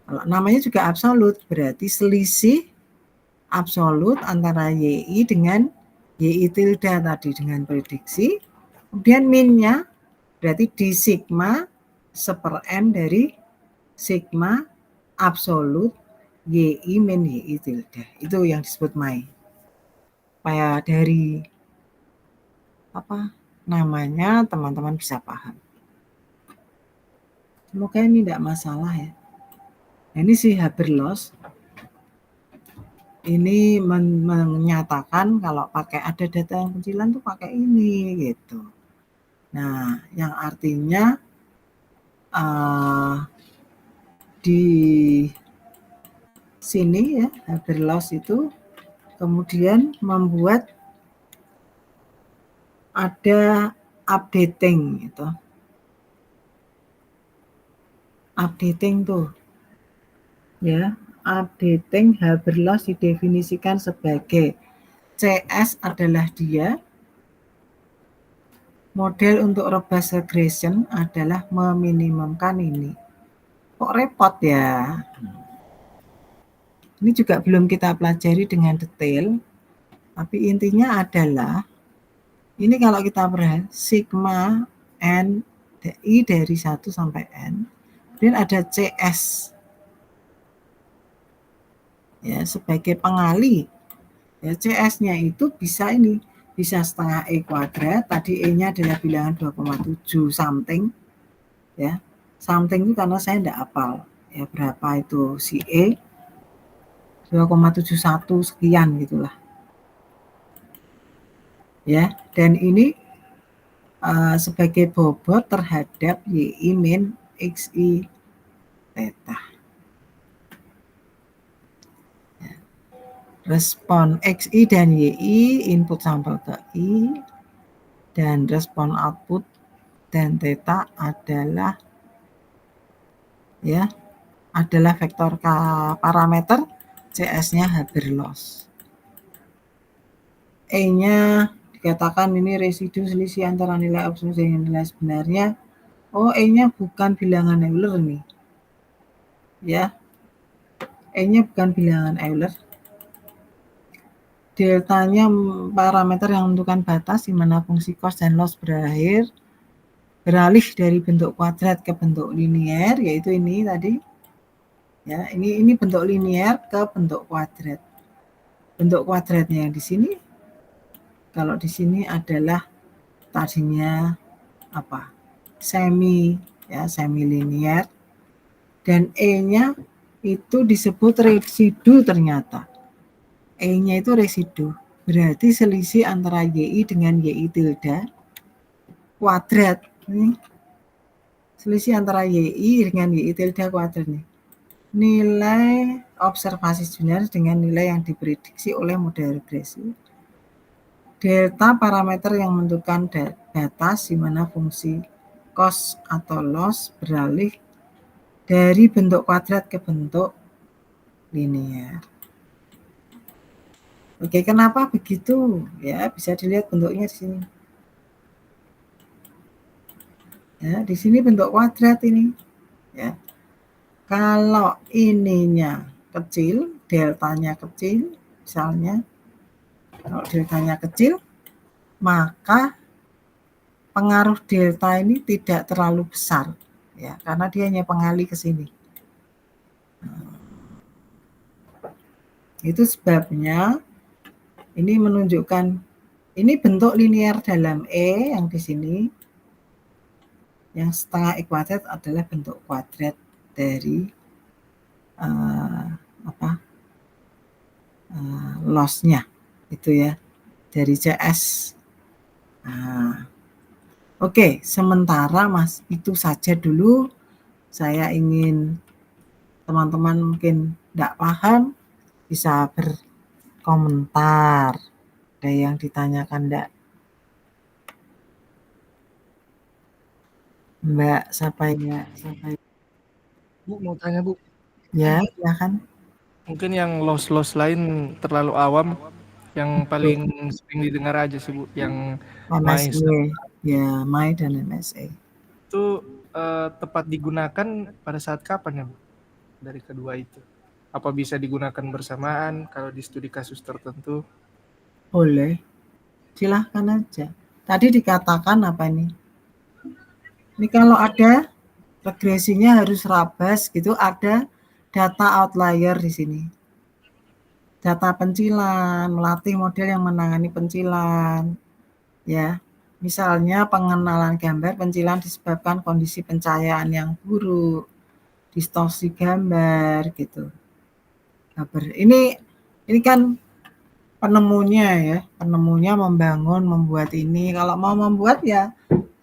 [SPEAKER 1] Kalau namanya juga absolut, berarti selisih absolut antara YI dengan YI tilde tadi dengan prediksi. Kemudian min-nya berarti di sigma 1/n dari sigma absolut YI min YI tilde. Itu yang disebut MAI. Supaya dari apa namanya teman-teman bisa paham. Semoga ini tidak masalah ya. Nah, ini si Huber loss. Ini menyatakan kalau pakai ada data yang pencilan tuh pakai ini gitu. Nah, yang artinya di sini ya Huber loss itu kemudian membuat ada updating gitu. Updating tuh ya, updating Huber loss didefinisikan sebagai CS adalah dia, model untuk rebus regression adalah meminimumkan ini. Kok repot ya? Ini juga belum kita pelajari dengan detail, tapi intinya adalah Ini kalau kita perhatikan sigma N I dari 1 sampai N, kemudian ada CS ya sebagai pengali. Ya, CS-nya itu bisa ini, bisa setengah E kuadrat, tadi E-nya adalah bilangan 2,7 something ya. Something itu karena saya enggak hafal ya berapa itu si E 2,71 sekian gitulah. Ya, dan ini sebagai bobot terhadap YI min XI theta. Ya. Respon XI dan YI input sampel ke I dan respon output dan theta adalah ya adalah vektor parameter, CS-nya Haber loss. E-nya dikatakan ini residu selisih antara nilai absolut dengan nilai sebenarnya. Oh, E-nya bukan bilangan Euler nih. Ya. E-nya bukan bilangan Euler. Deltanya parameter yang menentukan batas di mana fungsi cos dan loss beralih dari bentuk kuadrat ke bentuk linier, yaitu ini tadi. Ya, ini bentuk linier ke bentuk kuadrat. Bentuk kuadratnya yang di sini, kalau di sini adalah tadinya apa? Semi linier, dan E-nya itu disebut residu ternyata. E-nya itu residu, berarti selisih antara YI dengan YI tilde kuadrat. Ini selisih antara YI dengan YI tilde kuadrat nih. Nilai observasi sebenarnya dengan nilai yang diprediksi oleh model regresi. Delta parameter yang menentukan batas di mana fungsi cos atau loss beralih dari bentuk kuadrat ke bentuk linier. Oke, kenapa begitu? Ya, bisa dilihat bentuknya di sini. Ya, di sini bentuk kuadrat ini. Ya. Kalau ininya kecil, deltanya kecil, misalnya, kalau deltanya kecil, maka pengaruh delta ini tidak terlalu besar, ya, karena dia hanya pengali ke sini. Itu sebabnya ini menunjukkan ini bentuk linier dalam E yang di sini, yang setengah E kuadrat adalah bentuk kuadrat dari loss-nya itu ya, dari CS. Nah, oke, sementara Mas itu saja dulu. Saya ingin teman-teman mungkin tidak paham bisa berkomentar. Ada yang ditanyakan enggak? Mbak siapa ya?
[SPEAKER 3] Bu, mau tanya Bu.
[SPEAKER 1] Ya, silakan.
[SPEAKER 3] Mungkin yang loss lain terlalu awam, yang paling sering didengar aja sih Bu, yang
[SPEAKER 1] MSE, ya, MAI dan MSE.
[SPEAKER 3] Itu tepat digunakan pada saat kapan ya Bu? Dari kedua itu. Apa bisa digunakan bersamaan kalau di studi kasus tertentu?
[SPEAKER 1] Boleh, silahkan aja. Tadi dikatakan apa ini? Ini kalau ada regresinya harus rabas gitu, ada data outlier di sini. Data pencilan, melatih model yang menangani pencilan. Ya, misalnya pengenalan gambar pencilan disebabkan kondisi pencahayaan yang buruk, distorsi gambar gitu. Ini kan penemunya membangun, membuat ini. Kalau mau membuat ya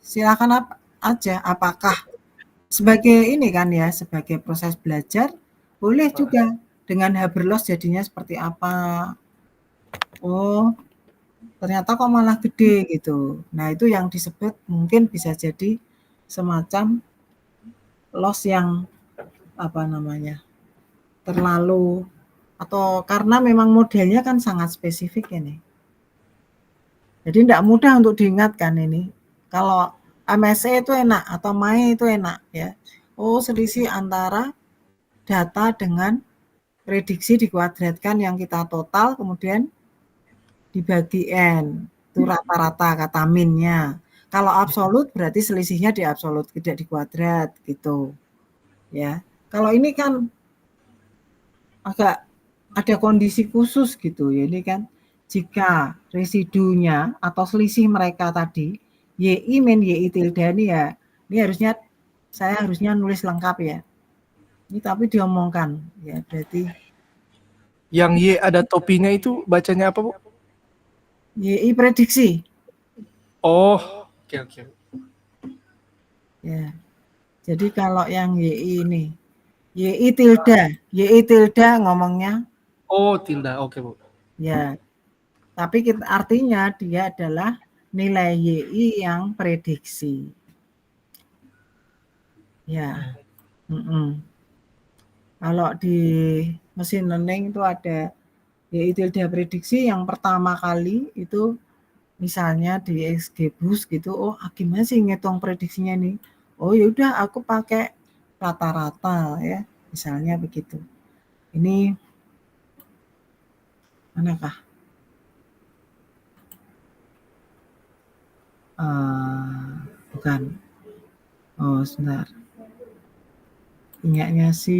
[SPEAKER 1] silakan aja. Apakah sebagai ini kan ya, sebagai proses belajar, boleh juga dengan Haber loss jadinya seperti apa. Oh, ternyata kok malah gede gitu. Nah, itu yang disebut mungkin bisa jadi semacam loss yang terlalu, atau karena memang modelnya kan sangat spesifik ini. Jadi tidak mudah untuk diingatkan ini. Kalau MSE itu enak atau MAI itu enak ya. Oh, selisih antara data dengan prediksi dikuadratkan yang kita total kemudian dibagi N. Itu rata-rata kata minnya. Kalau absolut berarti selisihnya di absolut, tidak di kuadrat gitu. Ya. Kalau ini kan agak ada kondisi khusus gitu ya. Ini kan jika residunya atau selisih mereka tadi YI min YI tilde ini ya, ini saya harusnya nulis lengkap ya. Ini tapi diomongkan ya, berarti
[SPEAKER 3] Yang Y ada topinya itu bacanya apa, Bu?
[SPEAKER 1] YI prediksi.
[SPEAKER 3] Oh, oke.
[SPEAKER 1] Ya. Jadi kalau yang YI ini YI tilde ngomongnya.
[SPEAKER 3] Oh, tilde. Oke, Bu.
[SPEAKER 1] Ya. Tapi artinya dia adalah nilai YI yang prediksi. Ya. Kalau di mesin learning itu ada YI tilde prediksi yang pertama kali itu misalnya di XGBoost gitu, oh gimana sih ngitung prediksinya nih? Oh yaudah aku pakai rata-rata ya, misalnya begitu. Ini manakah? Bukan. Oh sebentar. Punyanya si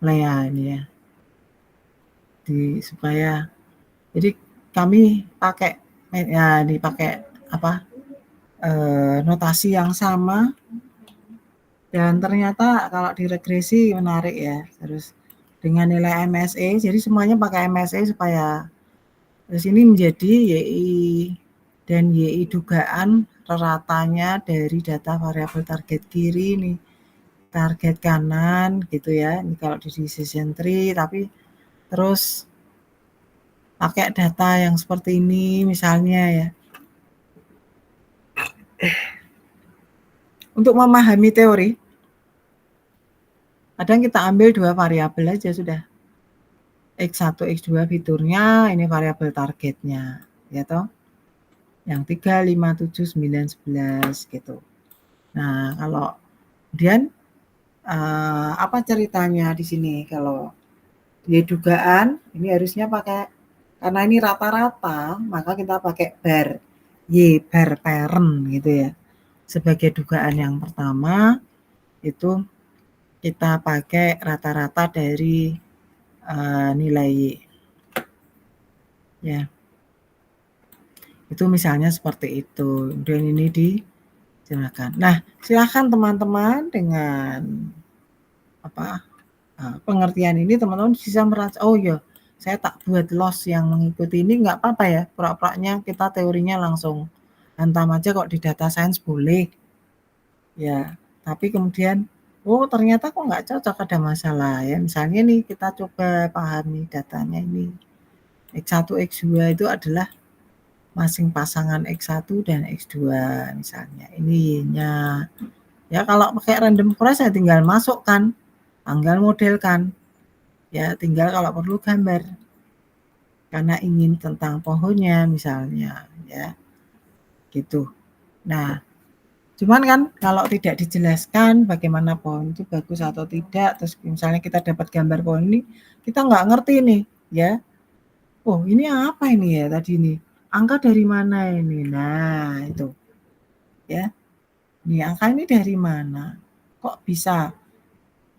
[SPEAKER 1] Lea ini ya. Supaya jadi kami pakai ya dipakai apa? Notasi yang sama. Dan ternyata kalau di regresi menarik ya. Terus dengan nilai MSE, jadi semuanya pakai MSE supaya terus ini menjadi YI dan YI dugaan ratanya dari data variabel target kiri nih, target kanan gitu ya. Ini kalau di decision tree, tapi terus pakai data yang seperti ini misalnya ya. Untuk memahami teori, kadang kita ambil 2 variabel aja sudah. X1, X2 fiturnya, ini variabel targetnya, ya toh. Yang 3, 5, 7, 9, 11 gitu. Nah, kalau kemudian apa ceritanya di sini kalau di dugaan ini harusnya pakai, karena ini rata-rata, maka kita pakai bar Y bar parent gitu ya. Sebagai dugaan yang pertama itu kita pakai rata-rata dari nilai Y. Ya. Itu misalnya seperti itu. Dan ini silakan. Nah, silakan teman-teman dengan pengertian ini teman-teman bisa merasa, oh ya, saya tak buat loss yang mengikuti ini nggak apa-apa ya. Pura-puranya kita teorinya langsung hantam aja kok di data science boleh. Ya, tapi kemudian oh ternyata kok nggak cocok, ada masalah ya. Misalnya nih kita coba pahami datanya ini. X1, X2 itu adalah masing pasangan X1 dan X2 misalnya. Ini Y-nya. Ya kalau pakai random forest saya tinggal masukkan, tinggal modelkan. Ya tinggal kalau perlu gambar. Karena ingin tentang pohonnya misalnya, ya. Gitu. Nah, cuman kan kalau tidak dijelaskan bagaimana pohon itu bagus atau tidak, terus misalnya kita dapat gambar pohon ini, kita nggak ngerti nih, ya. Oh ini apa ini ya tadi ini? Angka dari mana ini? Nah itu, ya. Nih angka ini dari mana? Kok bisa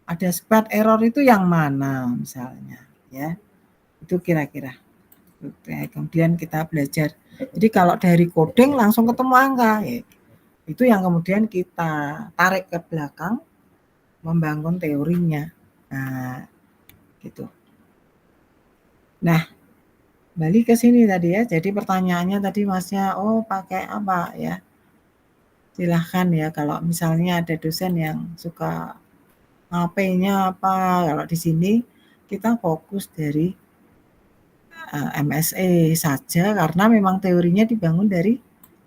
[SPEAKER 1] ada squared error itu yang mana misalnya, ya. Itu kira-kira. Kemudian kita belajar. Jadi kalau dari coding langsung ketemu angka, ya. Itu yang kemudian kita tarik ke belakang, membangun teorinya. Nah, gitu. Nah, balik ke sini tadi ya. Jadi pertanyaannya tadi Masnya, oh pakai apa ya? Silahkan ya kalau misalnya ada dosen yang suka HP-nya apa. Kalau di sini kita fokus dari MSE saja karena memang teorinya dibangun dari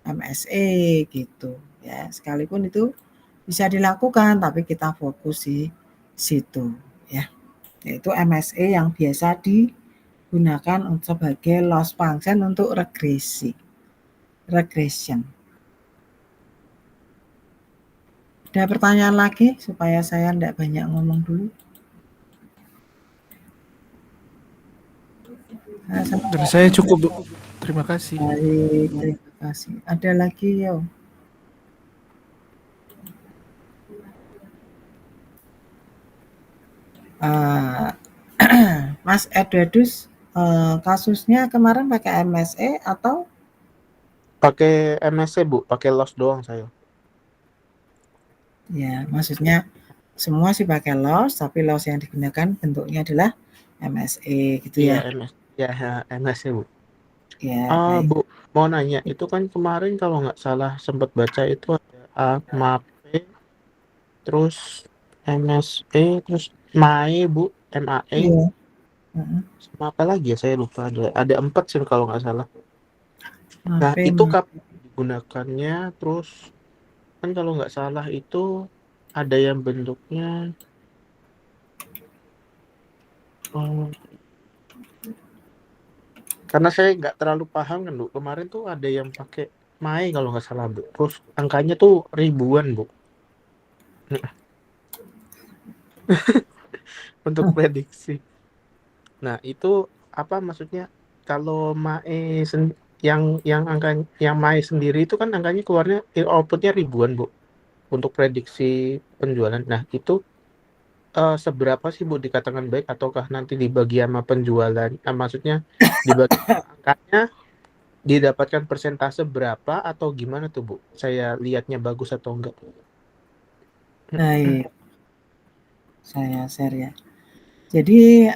[SPEAKER 1] MSE gitu ya. Sekalipun itu bisa dilakukan tapi kita fokus di situ ya. Yaitu MSE yang biasa digunakan sebagai loss function untuk regression. Ada pertanyaan lagi supaya saya tidak banyak ngomong dulu.
[SPEAKER 3] Dari saya cukup, Bu. Terima kasih.
[SPEAKER 1] Baik, terima kasih. Ada lagi yo? Mas Edwadus, kasusnya kemarin pakai MSE atau?
[SPEAKER 4] Pakai MSC Bu, pakai loss doang saya.
[SPEAKER 1] Ya, maksudnya semua sih pakai loss, tapi loss yang digunakan bentuknya adalah MSE gitu
[SPEAKER 4] Iya,
[SPEAKER 1] ya.
[SPEAKER 4] MSC Bu.
[SPEAKER 1] Ya, baik.
[SPEAKER 4] Bu, mau nanya, itu kan kemarin kalau nggak salah sempat baca itu ada MAPE, terus MSE, terus MAE Bu, MAE,
[SPEAKER 1] Iya.
[SPEAKER 4] sama apa lagi ya saya lupa, ada 4 sih kalau nggak salah. Nah
[SPEAKER 1] Mape,
[SPEAKER 4] itu kapan digunakannya, terus kan kalau nggak salah itu ada yang bentuknya karena saya nggak terlalu paham kan Bu, kemarin tuh ada yang pakai MAE kalau nggak salah Bu, terus angkanya tuh ribuan Bu untuk prediksi. Nah itu apa maksudnya, kalau MAE yang angka yang MAE sendiri itu kan angkanya keluarnya outputnya ribuan Bu untuk prediksi penjualan. Nah itu seberapa sih Bu dikatakan baik, ataukah nanti dibagi sama penjualan? Maksudnya dibagi angkanya, didapatkan persentase berapa atau gimana tuh Bu? Saya lihatnya bagus atau enggak?
[SPEAKER 1] baik. Saya share ya. Jadi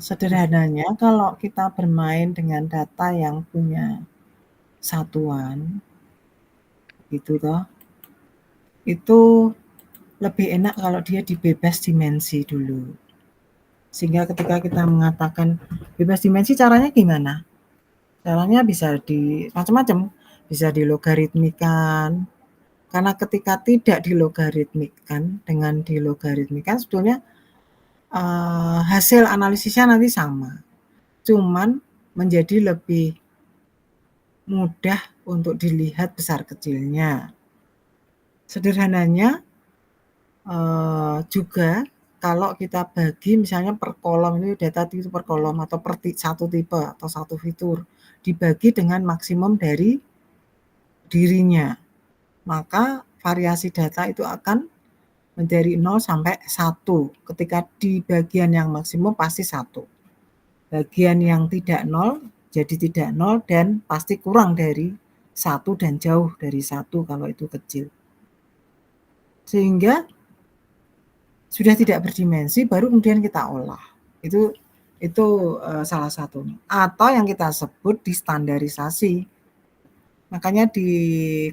[SPEAKER 1] sederhananya kalau kita bermain dengan data yang punya satuan, gitu toh, itu lebih enak kalau dia dibebas dimensi dulu. Sehingga ketika kita mengatakan bebas dimensi, caranya gimana? Caranya bisa macam-macam, bisa dilogaritmikan. Karena ketika tidak dilogaritmikan, dengan dilogaritmikan sebetulnya hasil analisisnya nanti sama. Cuman menjadi lebih mudah untuk dilihat besar kecilnya. Sederhananya juga kalau kita bagi misalnya per kolom, ini data itu per kolom atau per satu tipe atau satu fitur, dibagi dengan maksimum dari dirinya, maka variasi data itu akan dari 0 sampai 1. Ketika di bagian yang maksimum pasti 1. Bagian yang tidak 0 jadi tidak 0 dan pasti kurang dari 1 dan jauh dari 1 kalau itu kecil. Sehingga sudah tidak berdimensi, baru kemudian kita olah. Itu salah satunya. Atau yang kita sebut distandarisasi. Makanya di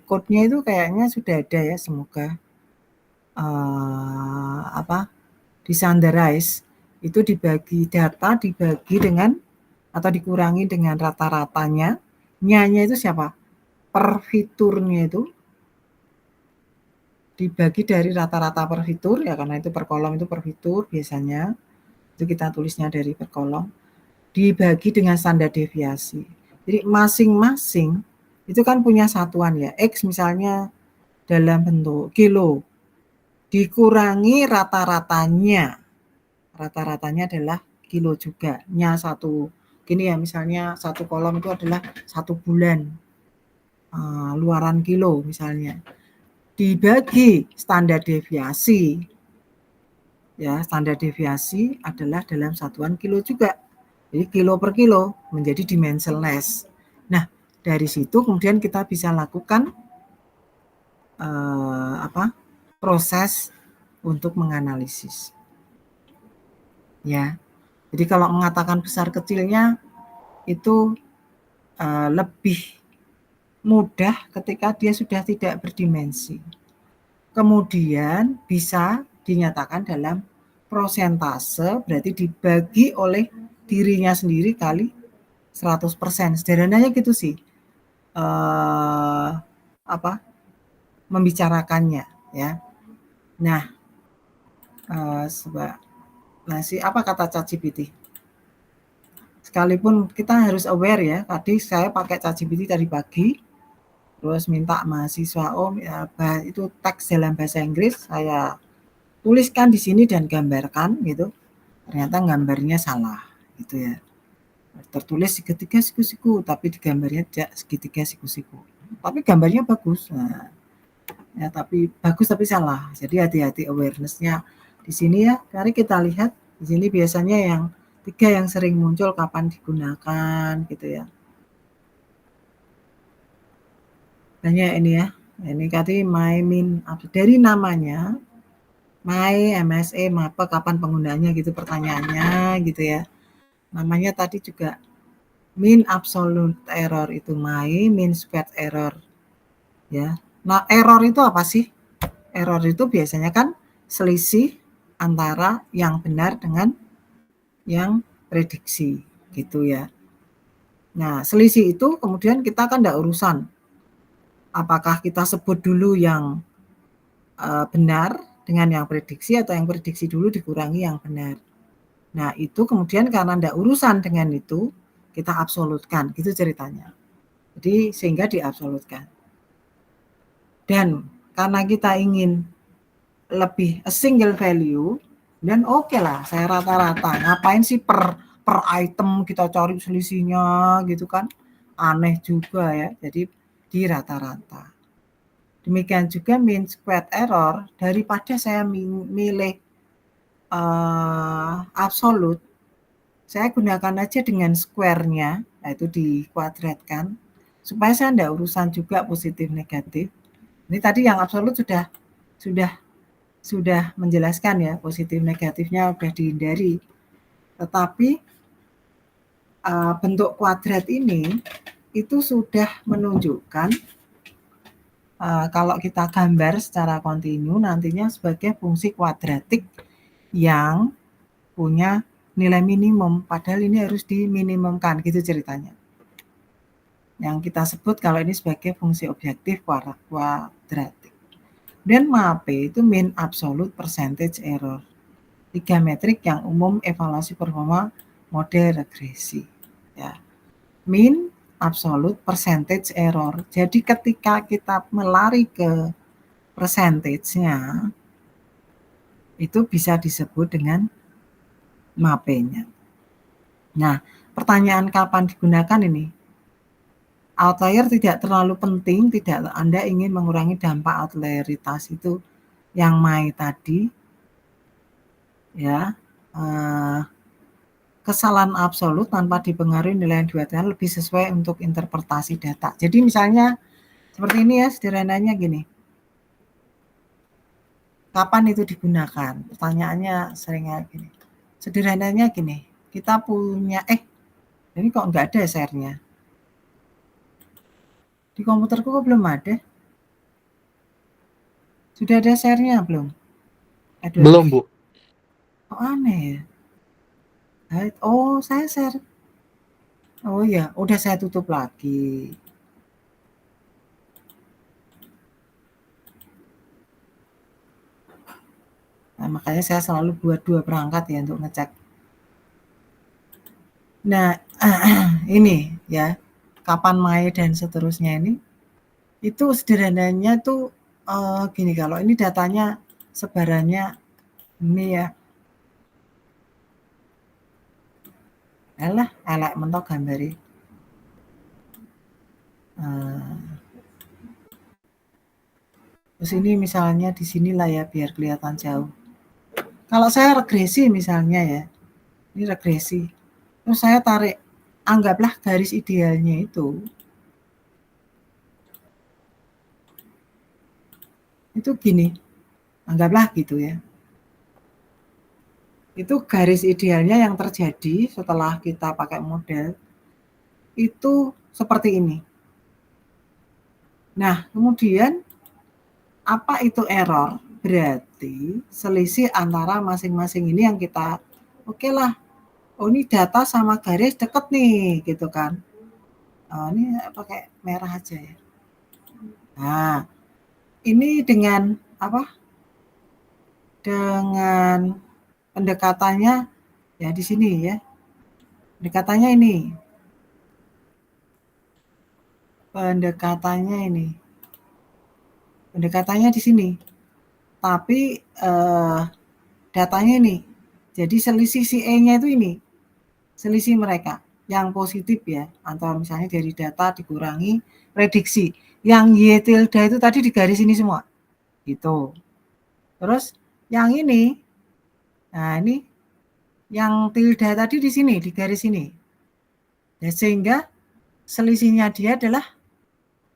[SPEAKER 1] code-nya itu kayaknya sudah ada ya, semoga disandarize, itu dibagi data, dibagi dengan atau dikurangi dengan rata-ratanya. Nya itu siapa? Per fiturnya itu dibagi dari rata-rata per fitur ya, karena itu per kolom itu per fitur biasanya. Itu kita tulisnya dari per kolom. Dibagi dengan standar deviasi. Jadi masing-masing itu kan punya satuan ya. X misalnya dalam bentuk kilo. Dikurangi rata-ratanya. Rata-ratanya adalah kilo juga. Nya satu. Gini ya, misalnya satu kolom itu adalah 1 bulan. Luaran kilo misalnya. Dibagi standar deviasi. Ya, standar deviasi adalah dalam satuan kilo juga. Jadi kilo per kilo menjadi dimensionless. Nah, dari situ kemudian kita bisa lakukan proses untuk menganalisis. Ya. Jadi kalau mengatakan besar kecilnya itu lebih mudah ketika dia sudah tidak berdimensi. Kemudian bisa dinyatakan dalam prosentase, berarti dibagi oleh dirinya sendiri kali 100%. Sederhananya gitu sih. Membicarakannya ya. Nah, apa kata ChatGPT? Sekalipun kita harus aware ya, tadi saya pakai ChatGPT tadi pagi, terus minta mahasiswa itu teks dalam bahasa Inggris, saya tuliskan di sini dan gambarkan gitu. Ternyata gambarnya salah gitu ya. tertulis segitiga siku-siku, tapi di gambarnya tidak segitiga siku-siku. Tapi gambarnya bagus. Nah, ya, tapi bagus tapi salah. Jadi hati-hati awareness-nya di sini ya. Mari kita lihat di sini biasanya yang 3 yang sering muncul kapan digunakan gitu ya. Banyak ini ya. Ini tadi my min dari namanya my MSE MAPE kapan penggunaannya gitu pertanyaannya gitu ya. Namanya tadi juga mean absolute error itu my, mean squared error ya. Nah, error itu apa sih? Error itu biasanya kan selisih antara yang benar dengan yang prediksi gitu ya. Nah, selisih itu kemudian kita kan enggak urusan apakah kita sebut dulu yang benar dengan yang prediksi atau yang prediksi dulu dikurangi yang benar. Nah, itu kemudian karena enggak urusan dengan itu, kita absolutkan, gitu ceritanya. Jadi sehingga diabsolutkan. Dan karena kita ingin lebih a single value, dan oke lah, saya rata-rata. Ngapain sih per item kita cari selisihnya gitu kan? Aneh juga ya. Jadi di rata-rata. Demikian juga mean squared error, daripada saya milih absolute, saya gunakan aja dengan square-nya, yaitu dikuadratkan, supaya saya enggak urusan juga positif negatif. Ini tadi yang absolut sudah menjelaskan ya, positif negatifnya sudah dihindari. Tetapi bentuk kuadrat ini itu sudah menunjukkan kalau kita gambar secara kontinu nantinya sebagai fungsi kuadratik yang punya nilai minimum, padahal ini harus diminimumkan, gitu ceritanya. Yang kita sebut kalau ini sebagai fungsi objektif kuadratik. Dan MAPE itu mean absolute percentage error. 3 metrik yang umum evaluasi performa model regresi. Ya. Mean absolute percentage error. Jadi ketika kita melari ke percentage-nya, itu bisa disebut dengan MAPE-nya. Nah, pertanyaan kapan digunakan ini? Outlier tidak terlalu penting, tidak Anda ingin mengurangi dampak outlieritas itu yang MAI tadi, ya, kesalahan absolut tanpa dipengaruhi nilai yang dibuatkan lebih sesuai untuk interpretasi data. Jadi misalnya seperti ini ya, sederhananya gini. Kapan itu digunakan? Pertanyaannya seringnya gini. Sederhananya gini, kita punya, ini kok nggak ada share-nya? Di komputerku kok belum ada? Sudah ada share-nya belum?
[SPEAKER 4] Belum, Bu.
[SPEAKER 1] Oh, aneh ya. Oh, saya share. Oh ya, udah saya tutup lagi. Nah, makanya saya selalu buat 2 perangkat ya untuk ngecek. Nah, ini ya, kapan MAE dan seterusnya ini, itu sederhananya tuh gini, kalau ini datanya sebarannya ini ya. Alah, elek mentok gambari. Terus ini misalnya di sinilah ya biar kelihatan jauh. Kalau saya regresi misalnya ya, ini regresi. Terus saya tarik, anggaplah garis idealnya itu gini, anggaplah gitu ya. Itu garis idealnya yang terjadi setelah kita pakai model, itu seperti ini. Nah, kemudian apa itu error? Berarti selisih antara masing-masing ini yang kita, oke lah, oh ini data sama garis deket nih, gitu kan. Ini pakai merah aja ya. Nah, ini dengan apa? Dengan pendekatannya ya di sini ya. Pendekatannya ini. Pendekatannya di sini. Tapi datanya ini. Jadi selisih si E-nya itu ini. Selisih mereka. yang positif ya, atau misalnya dari data dikurangi prediksi. Yang Y tilde itu tadi di garis ini semua. Gitu. Terus yang ini, nah ini yang tilde tadi di sini, di garis ini. Ya, sehingga selisihnya dia adalah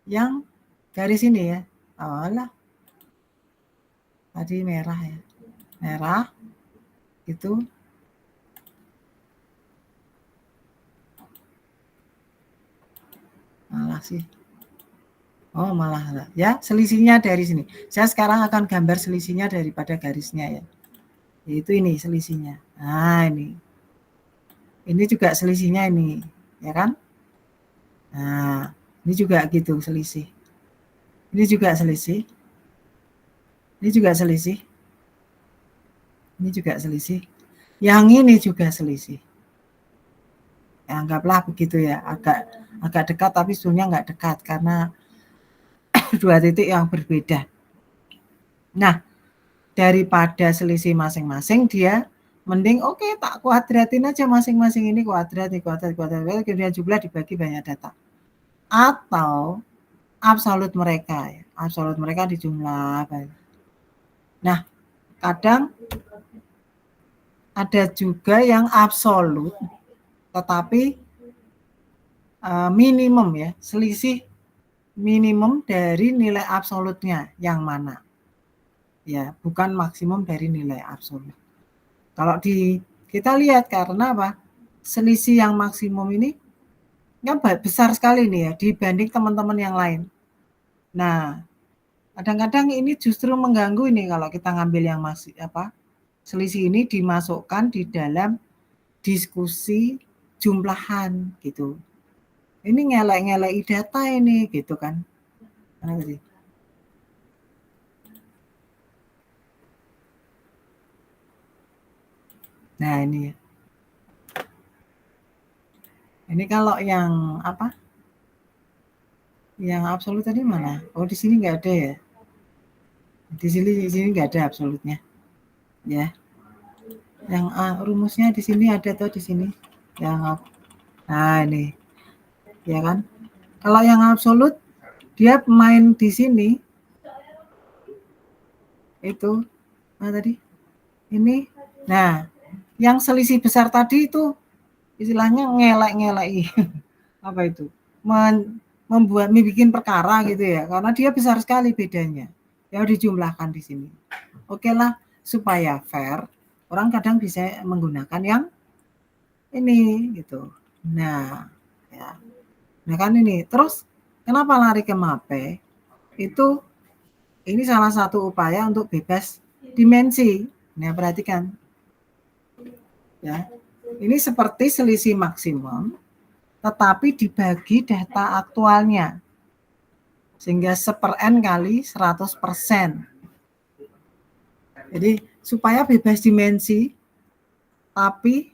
[SPEAKER 1] yang garis ini ya. Alah. Tadi merah ya. Merah. Itu. Malah sih. Oh malah ya, selisihnya dari sini. Saya sekarang akan gambar selisihnya daripada garisnya ya. Yaitu ini selisihnya. Nah ini. Ini juga selisihnya ini. Ya kan? Nah ini juga gitu selisih. Ini juga selisih. Ini juga selisih. Ini juga selisih. Yang ini juga selisih. Ya, anggaplah begitu ya. Agak dekat tapi sebetulnya nggak dekat karena dua titik yang berbeda. Nah, daripada selisih masing-masing dia mending oke, tak kuadratin aja masing-masing ini kuadrat, kemudian jumlah dibagi banyak data. Atau absolut mereka ya. Absolut mereka dijumlah. Nah, kadang ada juga yang absolut tetapi minimum ya, selisih minimum dari nilai absolutnya yang mana? Ya, bukan maksimum dari nilai absolut. Kalau kita lihat karena apa? Selisih yang maksimum ini kan besar sekali nih ya dibanding teman-teman yang lain. Nah, kadang-kadang ini justru mengganggu ini kalau kita ngambil yang selisih ini dimasukkan di dalam diskusi jumlahan gitu. Ini ngelek-ngeleki data ini gitu kan. Nah ini ya. Ini kalau yang apa? Yang absolut tadi mana? Oh di sini nggak ada ya. Di sini nggak ada absolutnya. Ya. Yang rumusnya di sini ada tuh di sini. Yang nah ini. Ya kan? Kalau yang absolut dia main di sini itu tadi ini. Nah, yang selisih besar tadi itu istilahnya ngelek-ngeleki apa itu? Membuat perkara gitu ya, karena dia besar sekali bedanya. Ya dijumlahkan di sini. Oke lah, supaya fair, orang kadang bisa menggunakan yang ini gitu. Nah, ya. Nah kan ini. Terus kenapa lari ke MAPE? Itu ini salah satu upaya untuk bebas dimensi. Nah, perhatikan. Ya. Ini seperti selisih maksimum tetapi dibagi data aktualnya. Sehingga 1/n kali 100%. Jadi supaya bebas dimensi tapi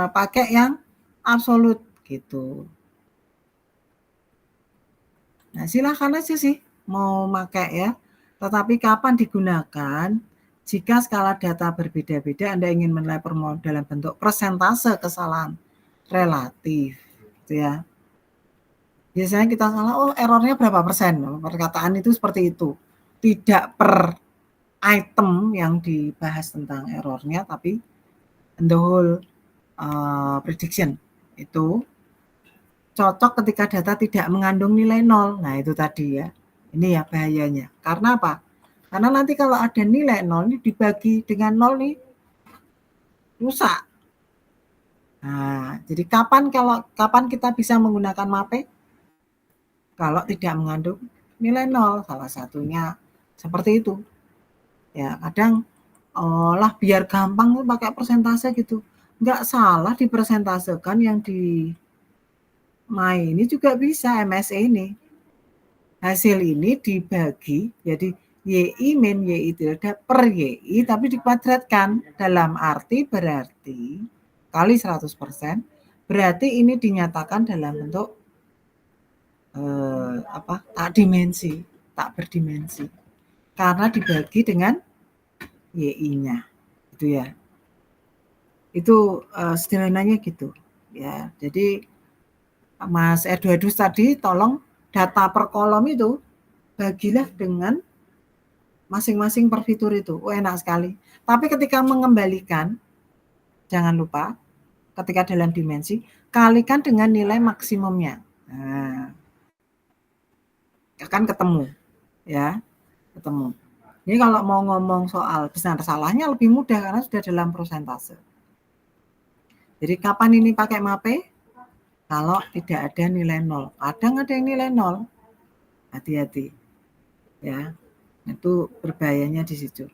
[SPEAKER 1] pakai yang absolut gitu. Nah, silakan aja sih mau pakai ya. Tetapi kapan digunakan? Jika skala data berbeda-beda, Anda ingin menilai permodalan dalam bentuk persentase kesalahan relatif, gitu ya. Biasanya kita salah, oh errornya berapa persen? Perkataan itu seperti itu. Tidak per item yang dibahas tentang errornya, tapi the whole prediction itu cocok ketika data tidak mengandung nilai 0. Nah itu tadi ya, ini ya bahayanya. Karena apa? Karena nanti kalau ada nilai 0 ini dibagi dengan 0 nih, rusak. Nah, jadi kapan kita bisa menggunakan MAPE? Kalau tidak mengandung nilai 0, salah satunya seperti itu. Ya kadang lah biar gampang pakai persentase gitu. Nggak salah dipersentasekan yang di ini juga bisa MSE ini. Hasil ini dibagi jadi YI min YI tilde per YI tapi dikuadratkan dalam arti berarti kali 100%, berarti ini dinyatakan dalam bentuk tak berdimensi karena dibagi dengan YI-nya gitu ya. Itu sederhananya gitu ya. Jadi Mas Edwardus tadi tolong data per kolom itu bagilah dengan masing-masing per fitur itu. Oh, enak sekali. Tapi ketika mengembalikan, jangan lupa ketika dalam dimensi, kalikan dengan nilai maksimumnya. Nah, akan ketemu, ya, ketemu. Ini kalau mau ngomong soal benar salahnya lebih mudah karena sudah dalam prosentase. Jadi kapan ini pakai MAPE? Kalau tidak ada nilai 0. Kadang ada yang nilai 0. Hati-hati. Ya. Itu berbahayanya di situ.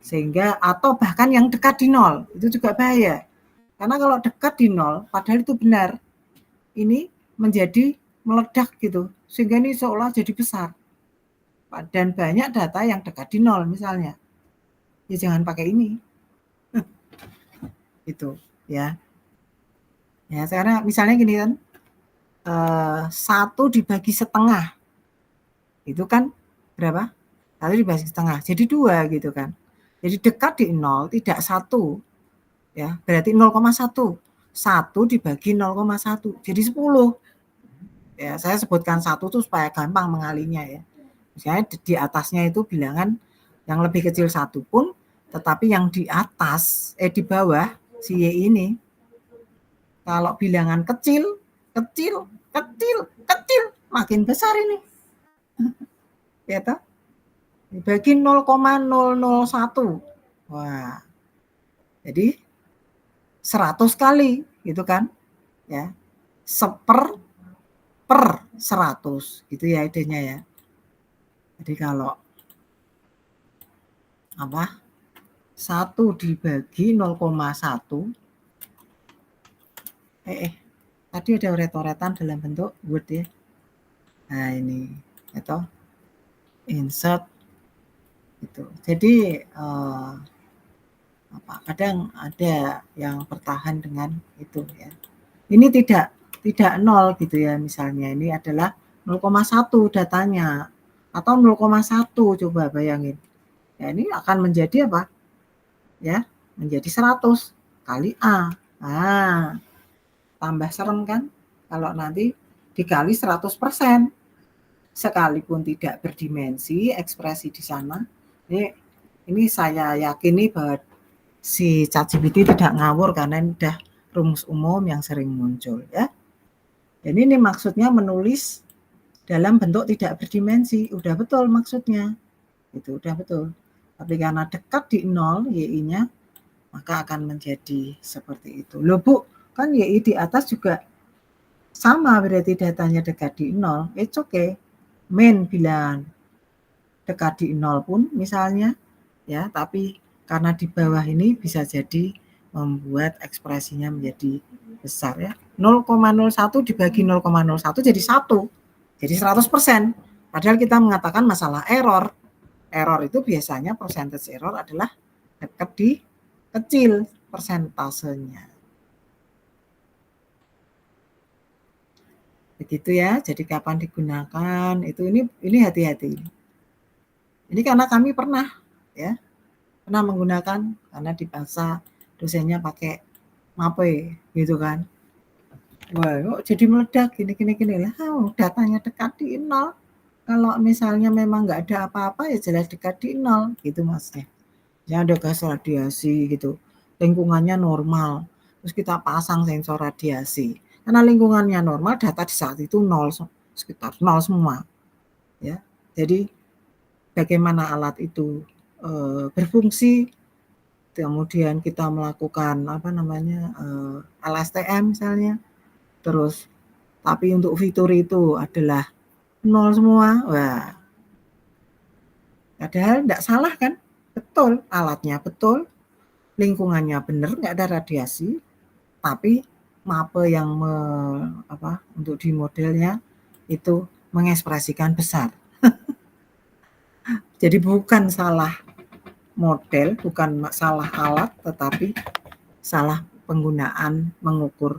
[SPEAKER 1] Sehingga atau bahkan yang dekat di 0, itu juga bahaya. Karena kalau dekat di 0, padahal itu benar. Ini menjadi meledak gitu. Sehingga ini seolah jadi besar. Dan banyak data yang dekat di 0 misalnya. Ya jangan pakai ini. Itu, ya. Ya, sekarang misalnya gini kan. 1 dibagi setengah. Itu kan berapa? 1 dibagi setengah. Jadi 2 gitu kan. Jadi dekat di 0, tidak 1. Ya, berarti 0,1. 1 dibagi 0,1. Jadi 10. Ya, saya sebutkan 1 tuh supaya gampang mengalinya ya. Misalnya di atasnya itu bilangan yang lebih kecil 1 pun, tetapi yang di atas, di bawah si Y ini, kalau bilangan kecil, makin besar ini. Ya toh? Dibagi 0,001. Wah. Jadi 100 kali gitu kan. Ya. Per 100 gitu ya idenya ya. Jadi kalau 1 dibagi 0,1 tadi ada oret-oretan dalam bentuk Word ya. Nah ini atau insert itu. Jadi kadang ada yang bertahan dengan itu ya. Ini tidak 0 gitu ya, misalnya ini adalah 0,1 datanya atau 0,1 coba bayangin. Ya ini akan menjadi apa? Ya, menjadi 100 kali A. Nah, tambah serem kan kalau nanti dikali 100%. Sekalipun tidak berdimensi ekspresi di sana. Ini saya yakini bahwa si ChatGPT tidak ngawur karena ini udah rumus umum yang sering muncul ya. Dan ini maksudnya menulis dalam bentuk tidak berdimensi, udah betul maksudnya. Itu udah betul. Tapi karena dekat di 0 Y-nya, maka akan menjadi seperti itu. Loh Bu, kan Y di atas juga sama berarti datanya dekat di 0. It's okay. Main bilang dekat di 0 pun misalnya ya, tapi karena di bawah ini bisa jadi membuat ekspresinya menjadi besar ya. 0,01 dibagi 0,01 jadi 1. Jadi 100%. Padahal kita mengatakan masalah error. Error itu biasanya percentage error adalah dekat di kecil persentasenya. Begitu ya. Jadi kapan digunakan itu ini hati-hati. Ini karena kami pernah ya. Pernah menggunakan karena di bahasa dosennya pakai MAPE gitu kan. Wah, jadi meledak gini lah. Datanya dekat di 0. Kalau misalnya memang nggak ada apa-apa ya jelas dekat di 0 gitu maksudnya. Ya ada gas radiasi gitu. Lingkungannya normal. Terus kita pasang sensor radiasi. Karena lingkungannya normal, data di saat itu 0, sekitar 0 semua. Ya. Jadi bagaimana alat itu berfungsi, kemudian kita melakukan LSTM misalnya, terus tapi untuk fitur itu adalah 0 semua, wah padahal tidak salah kan, betul alatnya betul, lingkungannya benar nggak ada radiasi, tapi MAPE yang untuk di modelnya itu mengekspresikan besar. Jadi bukan salah model, bukan salah alat, tetapi salah penggunaan mengukur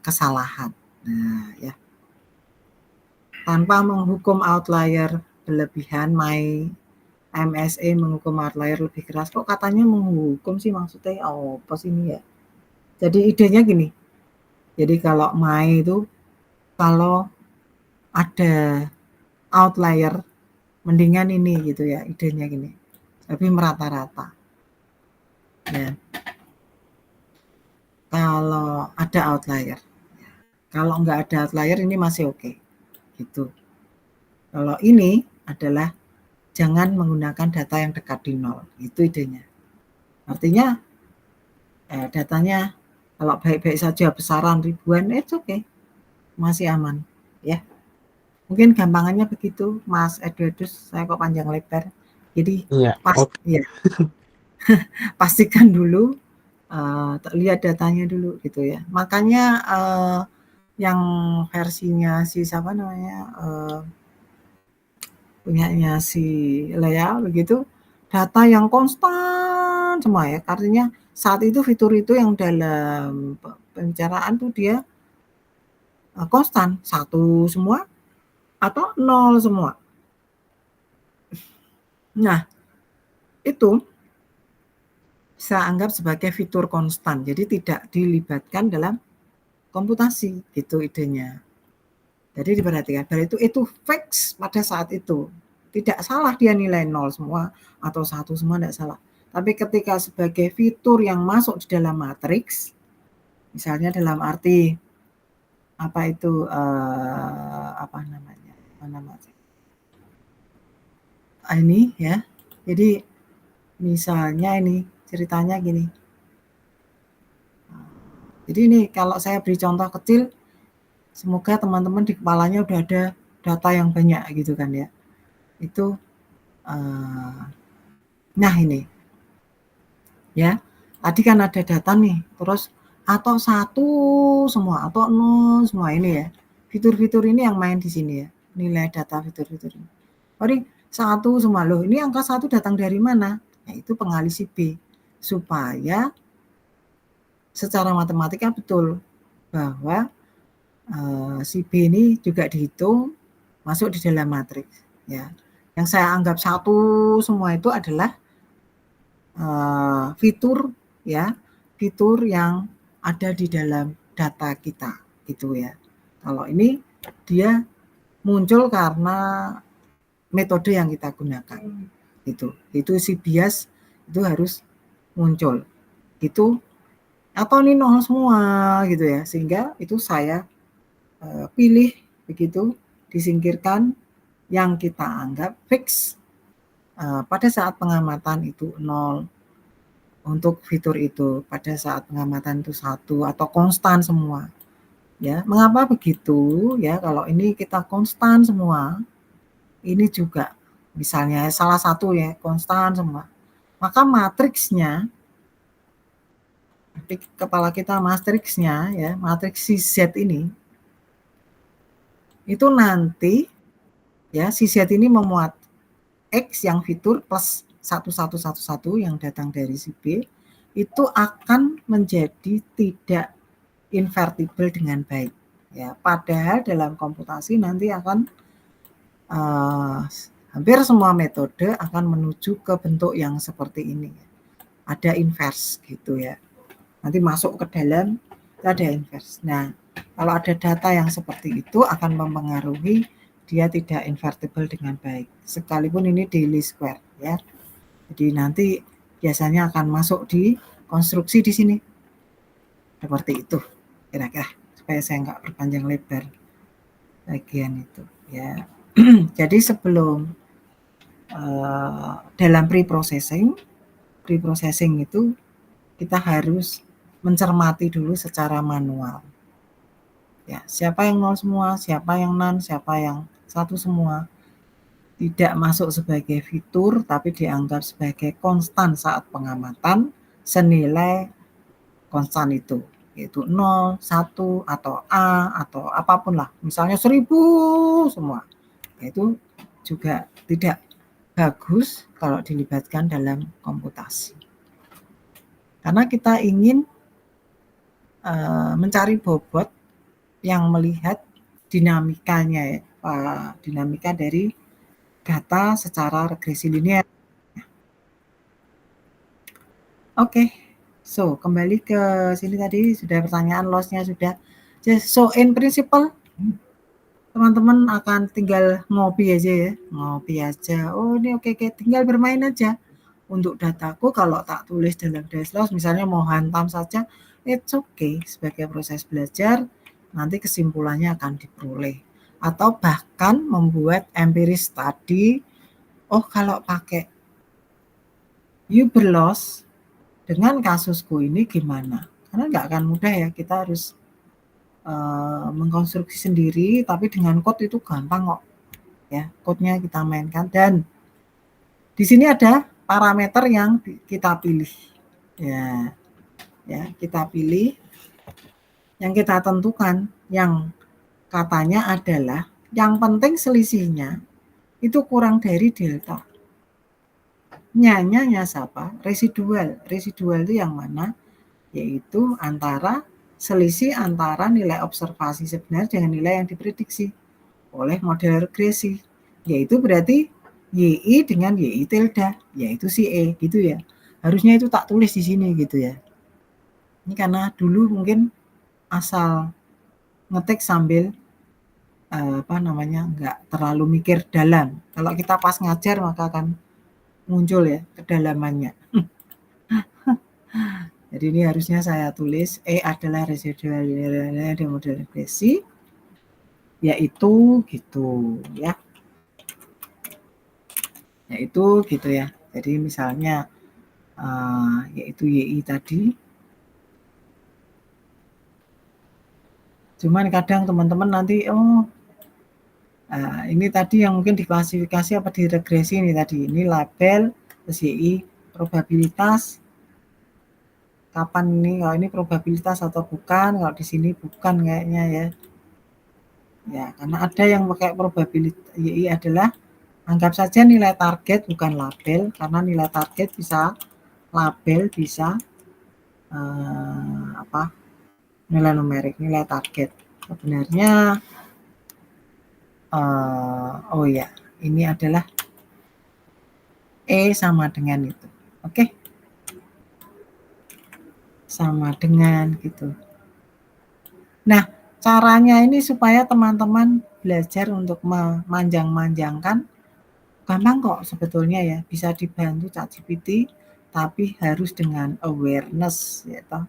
[SPEAKER 1] kesalahan. Nah, ya. Tanpa menghukum outlier berlebihan, MSA menghukum outlier lebih keras. Kok katanya menghukum sih maksudnya? Apa sih ini ya? Jadi idenya gini, jadi kalau MAE itu kalau ada outlier mendingan ini gitu ya, idenya gini, lebih merata-rata. Ya. Kalau ada outlier, kalau nggak ada outlier ini masih oke, gitu. Kalau ini adalah jangan menggunakan data yang dekat di nol, itu idenya. Artinya datanya kalau baik-baik saja besaran ribuan, it's okay, masih aman, ya. Mungkin gampangannya begitu, Mas Edwardus. Saya kok panjang lebar. Jadi
[SPEAKER 4] Iya,
[SPEAKER 1] ya, pastikan dulu, lihat datanya dulu gitu ya. Makanya yang versinya si siapa namanya, punyanya si Lea begitu, data yang konstan semua ya. Artinya saat itu fitur itu yang dalam pembicaraan tuh dia konstan, 1 semua atau 0 semua. Nah, itu saya anggap sebagai fitur konstan, jadi tidak dilibatkan dalam komputasi, gitu idenya. Jadi diperhatikan, berarti itu fix pada saat itu. Tidak salah dia nilai 0 semua atau 1 semua, tidak salah. Tapi ketika sebagai fitur yang masuk di dalam matriks, misalnya dalam arti apa itu apa namanya? Ini ya. Jadi misalnya ini ceritanya gini. Jadi ini kalau saya beri contoh kecil, semoga teman-teman di kepalanya udah ada data yang banyak gitu kan ya. Itu nah ini ya, tadi kan ada data nih, terus atau 1 semua atau 0 semua ini ya. Fitur-fitur ini yang main di sini ya, nilai data fitur-fitur ini. Jadi 1 semua, loh ini angka 1 datang dari mana? Nah, itu pengali si B, supaya secara matematika betul bahwa si B ini juga dihitung masuk di dalam matriks ya. Yang saya anggap 1 semua itu adalah fitur ya, fitur yang ada di dalam data kita gitu ya. Kalau ini dia muncul karena metode yang kita gunakan gitu. Itu si bias itu harus muncul gitu, atau ini 0 semua gitu ya, sehingga itu saya pilih begitu, disingkirkan yang kita anggap fix pada saat pengamatan itu 0 untuk fitur itu, pada saat pengamatan itu 1 atau konstan semua ya. Mengapa begitu ya? Kalau ini kita konstan semua, ini juga misalnya salah satu ya konstan semua, maka matriksnya di kepala kita, matriksnya ya, matriks si Z ini itu nanti ya, si Z ini memuat X yang fitur plus 1111 yang datang dari si B, itu akan menjadi tidak invertible dengan baik ya. Padahal dalam komputasi nanti akan hampir semua metode akan menuju ke bentuk yang seperti ini, ada inverse gitu ya. Nanti masuk ke dalam ada inverse. Nah, kalau ada data yang seperti itu akan mempengaruhi dia tidak invertible dengan baik, sekalipun ini di least square ya. Jadi nanti biasanya akan masuk di konstruksi di sini seperti itu kira-kira, supaya saya nggak berpanjang lebar bagian itu ya. Jadi sebelum dalam pre-processing itu kita harus mencermati dulu secara manual ya, siapa yang 0 semua, siapa yang none, siapa yang 1 semua. Tidak masuk sebagai fitur, tapi dianggap sebagai konstan saat pengamatan senilai konstan itu, yaitu 0, 1, atau A, atau apapun lah. Misalnya 1000 semua. Itu juga tidak bagus kalau dilibatkan dalam komputasi. Karena kita ingin mencari bobot yang melihat dinamikanya ya, dinamika dari data secara regresi linear. Oke, So, kembali ke sini tadi sudah pertanyaan loss-nya sudah. So, in principle teman-teman akan tinggal ngopi aja ya, ngopi aja. Oh ini oke, tinggal bermain aja. Untuk dataku kalau tak tulis dalam dashboard, misalnya mau hantam saja, it's okay sebagai proses belajar. Nanti kesimpulannya akan diperoleh. Atau bahkan membuat empiris study. Oh kalau pakai Uber loss dengan kasusku ini gimana? Karena nggak akan mudah ya, kita harus mengkonstruksi sendiri, tapi dengan code itu gampang kok ya, code-nya kita mainkan. Dan di sini ada parameter yang kita pilih ya, kita pilih yang kita tentukan, yang katanya adalah yang penting selisihnya itu kurang dari delta. Nyanya siapa? Residual itu yang mana? Yaitu selisih antara nilai observasi sebenarnya dengan nilai yang diprediksi oleh model regresi, yaitu berarti YI dengan YI tilde, yaitu si E gitu ya. Harusnya itu tak tulis di sini gitu ya. Ini karena dulu mungkin asal ngetik sambil nggak terlalu mikir dalam. Kalau kita pas ngajar maka akan muncul ya kedalamannya. Jadi ini harusnya saya tulis E adalah residual dari model regresi, yaitu gitu ya. Yaitu gitu ya. Jadi misalnya yaitu YI tadi. Cuman kadang teman-teman nanti ini tadi yang mungkin diklasifikasi apa diregresi ini tadi. Ini label terus YI probabilitas. Kapan ini, kalau ini probabilitas atau bukan, kalau di sini bukan kayaknya ya. Ya, karena ada yang pakai probabilitas YI adalah anggap saja nilai target bukan label, karena nilai target bisa label, bisa nilai numerik, nilai target. Sebenarnya ini adalah E sama dengan itu. Oke. Sama dengan gitu. Nah, caranya ini supaya teman-teman belajar untuk memanjang-manjangkan gampang kok sebetulnya ya, bisa dibantu ChatGPT, tapi harus dengan awareness yaitu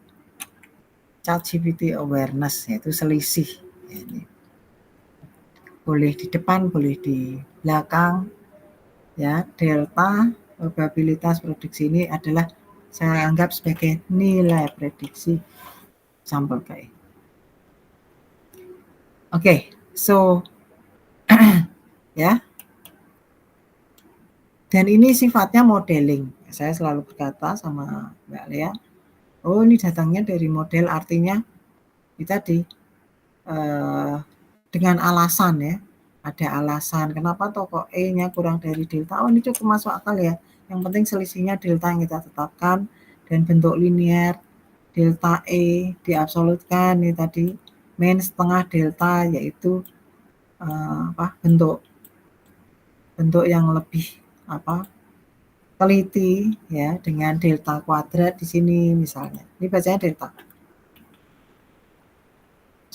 [SPEAKER 1] ChatGPT awareness, yaitu selisih. Ini boleh di depan, boleh di belakang ya. Delta probabilitas prediksi ini adalah saya anggap sebagai nilai prediksi sampel kayak. Oke, so ya. Dan ini sifatnya modeling. Saya selalu berkata sama Mbak Lea, oh ini datangnya dari model, artinya ini tadi dengan alasan ya. Ada alasan kenapa kok E-nya kurang dari delta. Oh ini cukup masuk akal ya. Yang penting selisihnya delta yang kita tetapkan dan bentuk linear delta E diabsolutkan ini tadi min setengah delta, yaitu bentuk yang lebih teliti ya, dengan delta kuadrat di sini misalnya. Ini bacanya delta.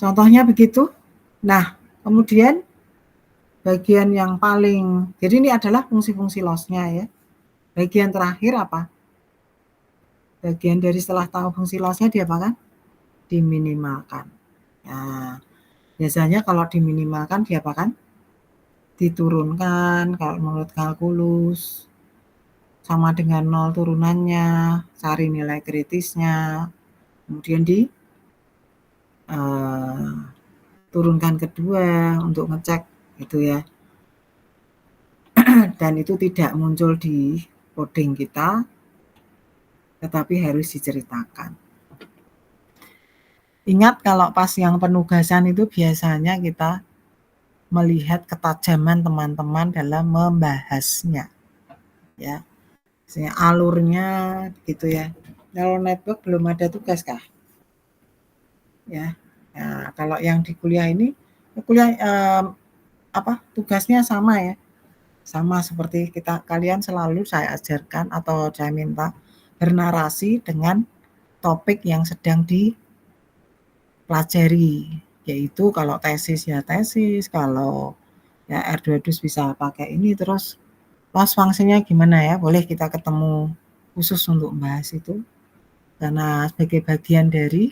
[SPEAKER 1] Contohnya begitu. Nah, kemudian bagian yang paling, jadi ini adalah fungsi-fungsi loss-nya ya. Bagian terakhir apa? Bagian dari setelah tahu fungsi loss-nya diapakan? Diminimalkan. Nah, biasanya kalau diminimalkan diapakan? Diturunkan kalau menurut kalkulus. Sama dengan 0 turunannya, cari nilai kritisnya, kemudian turunkan kedua untuk ngecek gitu ya. Dan itu tidak muncul di coding kita, tetapi harus diceritakan. Ingat kalau pas yang penugasan itu biasanya kita melihat ketajaman teman-teman dalam membahasnya ya. Misalnya alurnya gitu ya. Kalau network belum ada tugas kah? Ya. Nah, kalau yang di kuliah ini tugasnya sama ya. Sama seperti kalian selalu saya ajarkan atau saya minta bernarasi dengan topik yang sedang dipelajari, yaitu kalau tesis ya tesis, kalau ya R2Dus bisa pakai ini, terus loss function-nya gimana ya, boleh kita ketemu khusus untuk membahas itu, karena sebagai bagian dari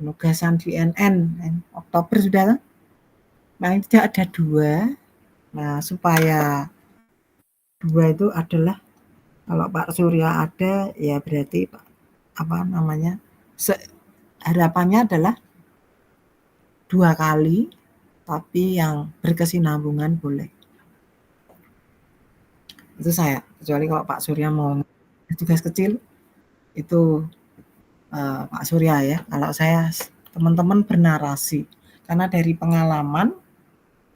[SPEAKER 1] penugasan di NN Oktober sudah kan? Paling tidak ada 2. Nah, supaya 2 itu adalah kalau Pak Surya ada ya berarti apa namanya? Harapannya adalah 2 kali, tapi yang berkesinambungan boleh. Itu saya, kecuali kalau Pak Surya mau tugas kecil itu Pak Surya ya. Kalau saya teman-teman bernarasi, karena dari pengalaman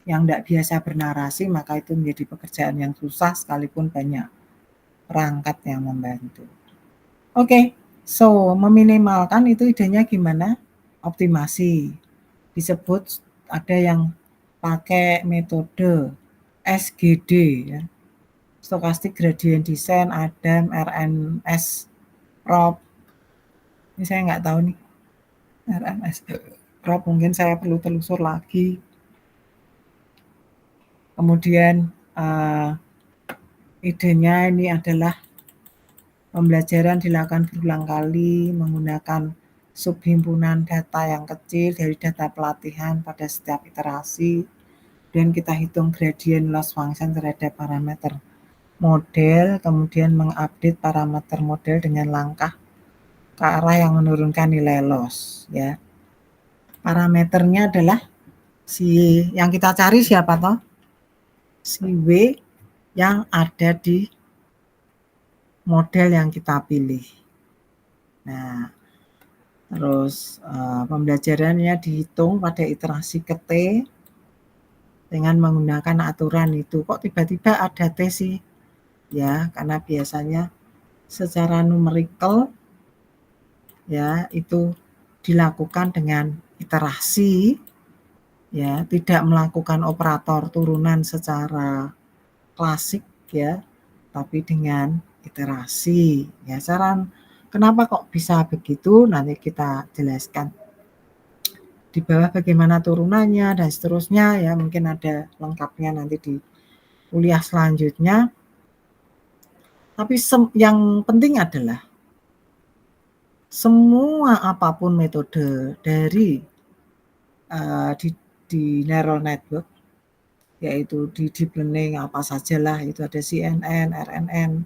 [SPEAKER 1] yang tidak biasa bernarasi maka itu menjadi pekerjaan yang susah sekalipun banyak perangkat yang membantu. Oke, so meminimalkan itu idenya gimana? Optimasi. Disebut ada yang pakai metode SGD ya. Stochastic Gradient Descent, ADAM, RNS, prop. Ini saya nggak tahu nih. RNS, prop mungkin saya perlu telusur lagi. Kemudian idenya ini adalah pembelajaran dilakukan berulang kali menggunakan subhimpunan data yang kecil dari data pelatihan pada setiap iterasi, dan kita hitung gradient loss function terhadap parameter model, kemudian mengupdate parameter model dengan langkah ke arah yang menurunkan nilai loss ya. Parameternya adalah si yang kita cari siapa toh? Si W yang ada di model yang kita pilih. Nah, terus pembelajarannya dihitung pada iterasi ke T dengan menggunakan aturan itu. Kok tiba-tiba ada T sih? Ya, karena biasanya secara numerical ya itu dilakukan dengan iterasi ya, tidak melakukan operator turunan secara klasik ya, tapi dengan iterasi ya. Kenapa kok bisa begitu nanti kita jelaskan di bawah bagaimana turunannya dan seterusnya ya, mungkin ada lengkapnya nanti di kuliah selanjutnya. Tapi yang penting adalah semua apapun metode dari di neural network, yaitu di deep learning apa sajalah, itu ada CNN, RNN,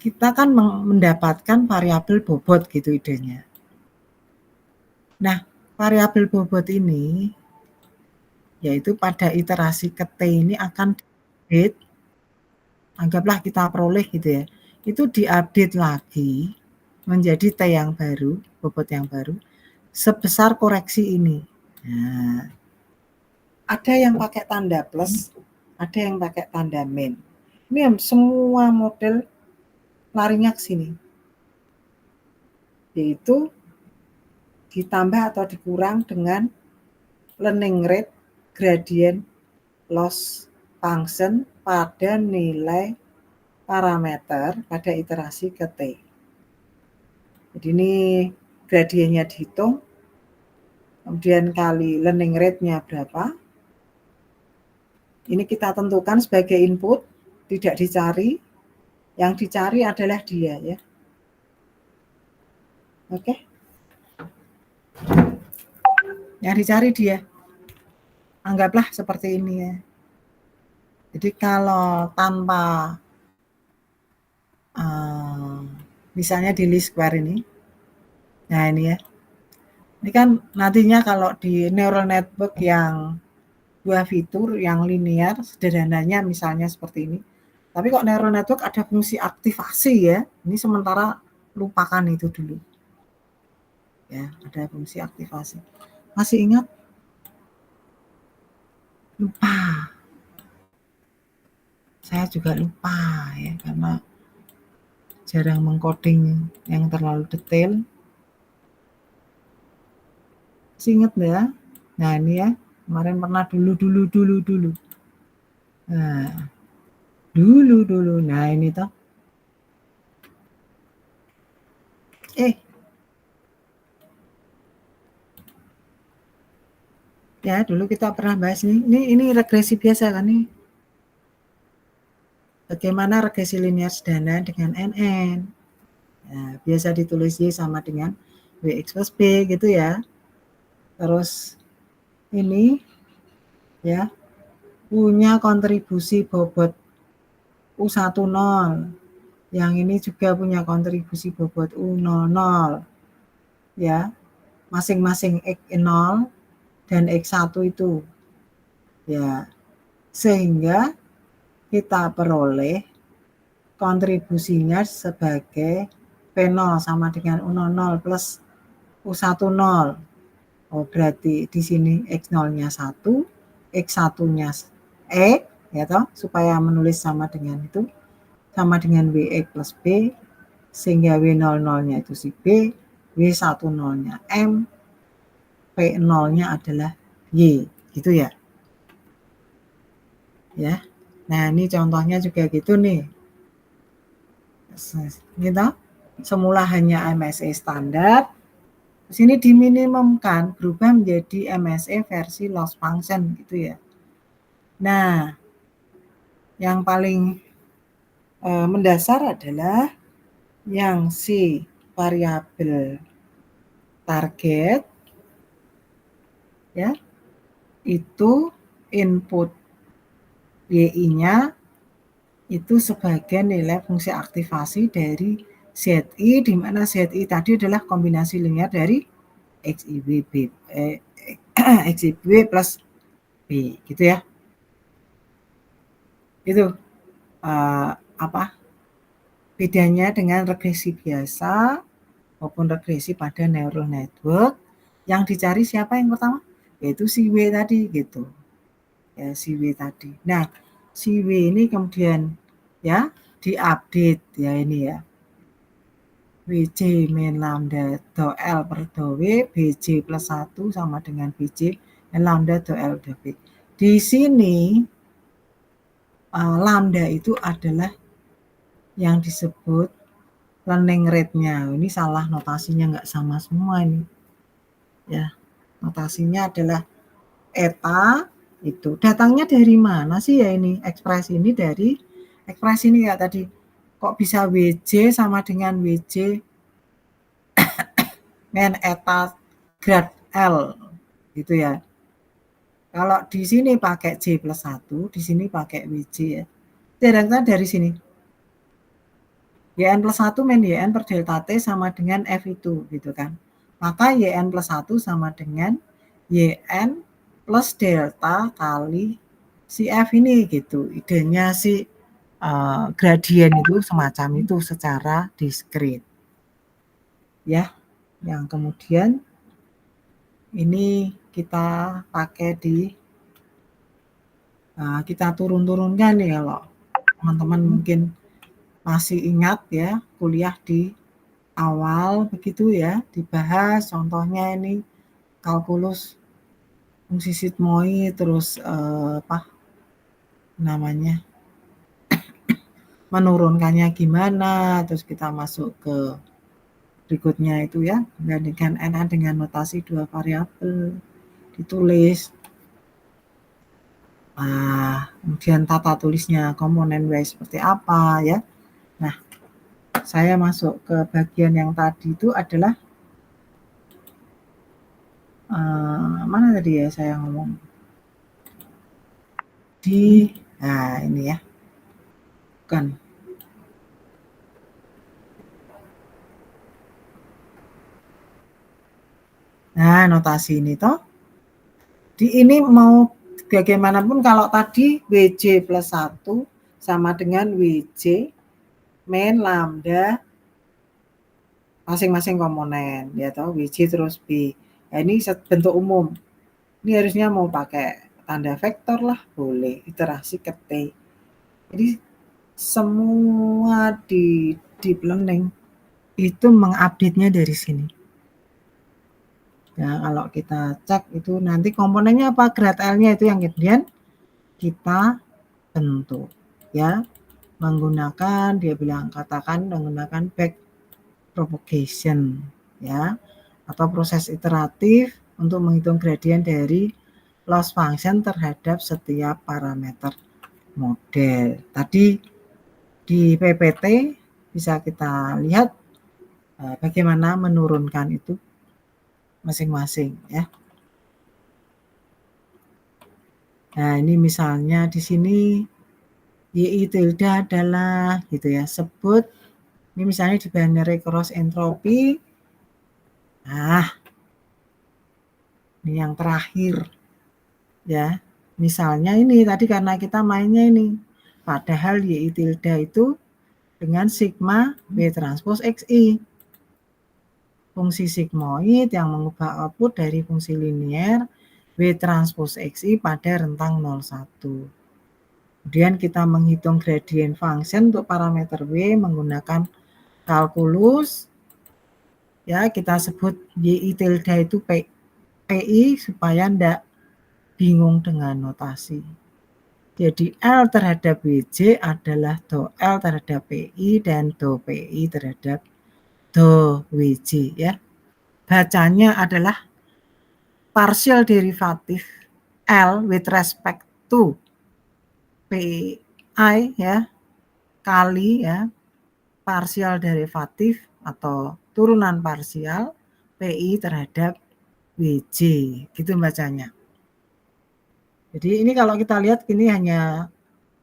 [SPEAKER 1] kita kan mendapatkan variabel bobot gitu idenya. Nah, variabel bobot ini yaitu pada iterasi ke T ini akan diupdate, anggaplah kita peroleh gitu ya, itu diupdate lagi menjadi T yang baru, bobot yang baru, sebesar koreksi ini. Nah, ada yang pakai tanda plus, ada yang pakai tanda min. Ini semua model larinya ke sini, yaitu ditambah atau dikurang dengan learning rate gradient loss function pada nilai parameter pada iterasi ke T. Jadi ini gradiennya dihitung, kemudian kali learning rate-nya berapa. Ini kita tentukan sebagai input, tidak dicari. Yang dicari adalah dia ya. Oke. Yang dicari dia. Anggaplah seperti ini ya. Jadi kalau tanpa misalnya di least square ini. Nah ini ya. Ini kan nantinya kalau di neural network yang 2 fitur yang linear, sederhananya misalnya seperti ini. Tapi kok neural network ada fungsi aktivasi ya. Ini sementara lupakan itu dulu. Ya, ada fungsi aktivasi. Masih ingat? Lupa. Saya juga lupa ya, karena jarang mengcoding yang terlalu detail. Masih ingat ya? Nah ini ya, kemarin pernah dulu. Nah, dulu. Nah ini toh. Ya, dulu kita pernah bahas ini regresi biasa kan nih. Bagaimana regresi linear sederhana dengan NN. Nah, biasa ditulis Y sama dengan WX plus B gitu ya. Terus ini ya punya kontribusi bobot U10. Yang ini juga punya kontribusi bobot U00. Ya. Masing-masing X0 dan X1 itu. Ya. Sehingga kita peroleh kontribusinya sebagai P0 sama dengan U00 plus U10. Oh, berarti di sini X0-nya 1, X1-nya ya toh, supaya menulis sama dengan itu, sama dengan WX plus B, sehingga W00-nya itu si B, W10-nya M, P0-nya adalah Y, gitu ya. Ya. Nah, ini contohnya juga gitu nih. Gitu. Semula hanya MSE standar, sini diminimumkan berubah menjadi MSE versi loss function gitu ya. Nah, yang paling mendasar adalah yang si variabel target ya, itu input YI-nya itu sebagai nilai fungsi aktivasi dari ZI, di mana ZI tadi adalah kombinasi linear dari XIB plus B gitu ya. Itu bedanya dengan regresi biasa maupun regresi pada neural network. Yang dicari siapa yang pertama? Yaitu si W tadi gitu. Ya, si W tadi. Nah, si W ini kemudian ya diupdate ya ini ya. WJ min lambda do L per do W, BJ plus 1 sama dengan BJ min lambda do L do B. Di sini lambda itu adalah yang disebut learning rate-nya. Ini salah notasinya, nggak sama semua ini. Ya, notasinya adalah eta itu. Datangnya dari mana sih ya ini? Ekspresi ini dari ekspresi ini ya tadi. Kok bisa WJ sama dengan WJ min eta grad L gitu ya. Kalau di sini pakai J plus 1, di sini pakai WJ ya. Datangnya dari sini. YN plus 1 min YN per delta T sama dengan F itu gitu kan. Maka YN plus 1 sama dengan YN plus delta kali si F ini gitu. Idenya si gradien itu semacam itu secara diskrit. Ya, yang kemudian ini kita pakai di kita turun-turunkan nih kalau teman-teman mungkin masih ingat ya, kuliah di awal begitu ya, dibahas contohnya ini kalkulus fungsi sigmoid, terus menurunkannya gimana, terus kita masuk ke berikutnya itu ya, membandingkan NN dengan notasi dua variabel, ditulis. Kemudian tata tulisnya komponen Y seperti apa ya. Nah, saya masuk ke bagian yang tadi itu adalah mana tadi ya saya ngomong di ini ya, bukan notasi ini toh di ini mau bagaimanapun kalau tadi WJ plus 1 sama dengan WJ min lambda masing-masing komponen ya toh, WJ terus B. Nah, ini bentuk umum. Ini harusnya mau pakai tanda vektor lah, boleh iterasi ke T. Jadi semua di deep learning itu mengupdate-nya dari sini. Ya, kalau kita cek itu nanti komponennya apa, grad L-nya itu yang kemudian kita bentuk ya, menggunakan dia bilang katakan menggunakan back propagation ya, atau proses iteratif untuk menghitung gradien dari loss function terhadap setiap parameter model. Tadi di PPT bisa kita lihat bagaimana menurunkan itu masing-masing ya. Nah, ini misalnya di sini YI tilde adalah gitu ya, sebut ini misalnya di binary cross entropy. Nah, ini yang terakhir ya. Misalnya ini tadi karena kita mainnya ini, padahal YI tilde itu dengan sigma W transpose XI. Fungsi sigmoid yang mengubah output dari fungsi linier W transpose XI pada rentang 01. Kemudian kita menghitung gradient function untuk parameter W menggunakan kalkulus. Ya, kita sebut YI tilde itu PI supaya tidak bingung dengan notasi. Jadi L terhadap WJ adalah do L terhadap PI dan do PI terhadap do WJ ya. Bacanya adalah partial derivatif L with respect to PI ya kali ya partial derivatif atau turunan parsial PI terhadap WJ gitu bacanya. Jadi ini kalau kita lihat ini hanya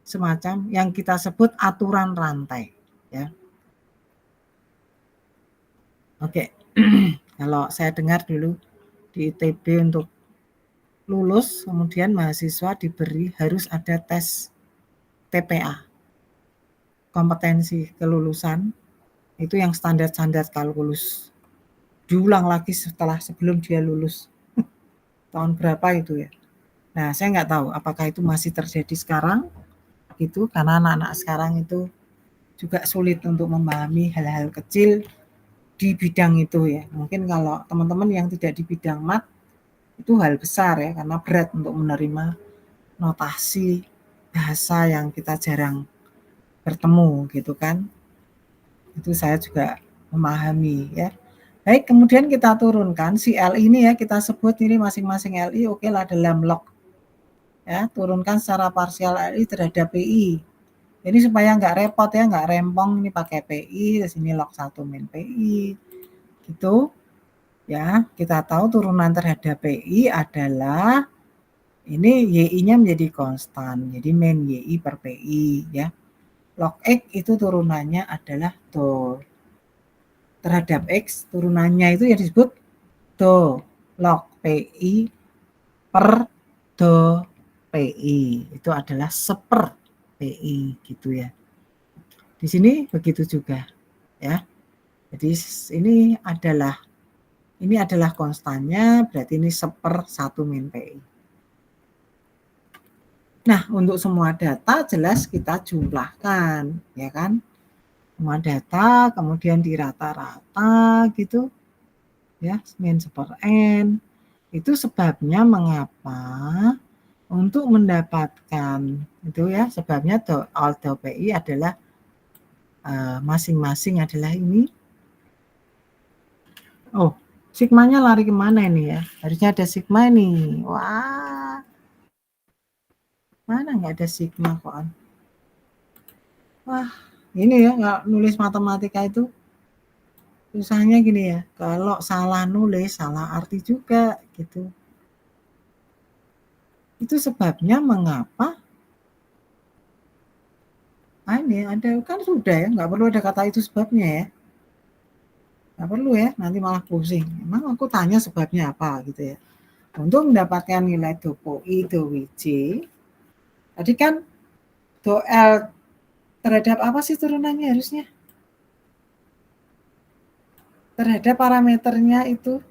[SPEAKER 1] semacam yang kita sebut aturan rantai ya. Oke. Kalau saya dengar dulu di ITB untuk lulus kemudian mahasiswa diberi harus ada tes TPA, kompetensi kelulusan, itu yang standar-standar kalkulus. Diulang lagi sebelum dia lulus. Tahun berapa itu ya. Nah, saya nggak tahu apakah itu masih terjadi sekarang, gitu, karena anak-anak sekarang itu juga sulit untuk memahami hal-hal kecil di bidang itu ya. Mungkin kalau teman-teman yang tidak di bidang mat, itu hal besar ya, karena berat untuk menerima notasi bahasa yang kita jarang bertemu gitu kan. Itu saya juga memahami ya. Baik, kemudian kita turunkan si L ini ya, kita sebut ini masing-masing LI oke lah dalam log. Ya, turunkan secara parsial LI terhadap PI. Jadi supaya nggak repot ya, nggak rempong ini pakai PI, di sini log 1 min PI. Gitu. Ya, kita tahu turunan terhadap PI adalah ini YI-nya menjadi konstan. Jadi min YI per PI ya. Log X itu turunannya adalah do. Terhadap X turunannya itu yang disebut do log PI per do PI. Itu adalah seper PI gitu ya. Di sini begitu juga ya. Jadi ini adalah konstannya, berarti ini seper 1 min PI. Nah, untuk semua data jelas kita jumlahkan, ya kan? Semua data kemudian dirata-rata gitu ya, min seper n. Itu sebabnya mengapa untuk mendapatkan itu ya, sebabnya do PI adalah masing-masing adalah ini. Oh, sigmanya lari kemana ini ya? Harusnya ada sigma ini. Wah, mana nggak ada sigma kok? Wah, ini ya nggak nulis matematika itu susahnya gini ya, kalau salah nulis salah arti juga gitu. Itu sebabnya mengapa ini ada kan sudah ya, nggak perlu ada kata itu sebabnya ya, nggak perlu ya, nanti malah pusing. Emang aku tanya sebabnya apa gitu ya. Untuk mendapatkan nilai do PI do WJ tadi kan do L terhadap apa sih turunannya harusnya? Terhadap parameternya itu.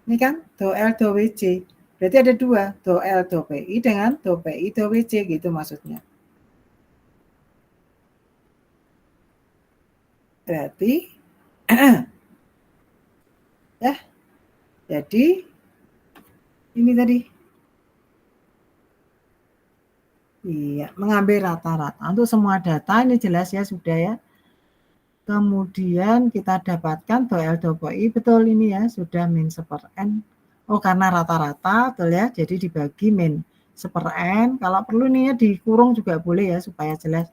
[SPEAKER 1] Ini kan do L do WJ. Berarti ada dua, do L do PI dengan do PI do WJ gitu maksudnya. Berarti ya. Jadi ini tadi. Iya, mengambil rata-rata. Untuk semua data ini jelas ya sudah ya. Kemudian kita dapatkan do L do I, betul ini ya, sudah min 1/n. Oh, karena rata-rata, betul ya, jadi dibagi min 1/n. Kalau perlu nih ya dikurung juga boleh ya, supaya jelas.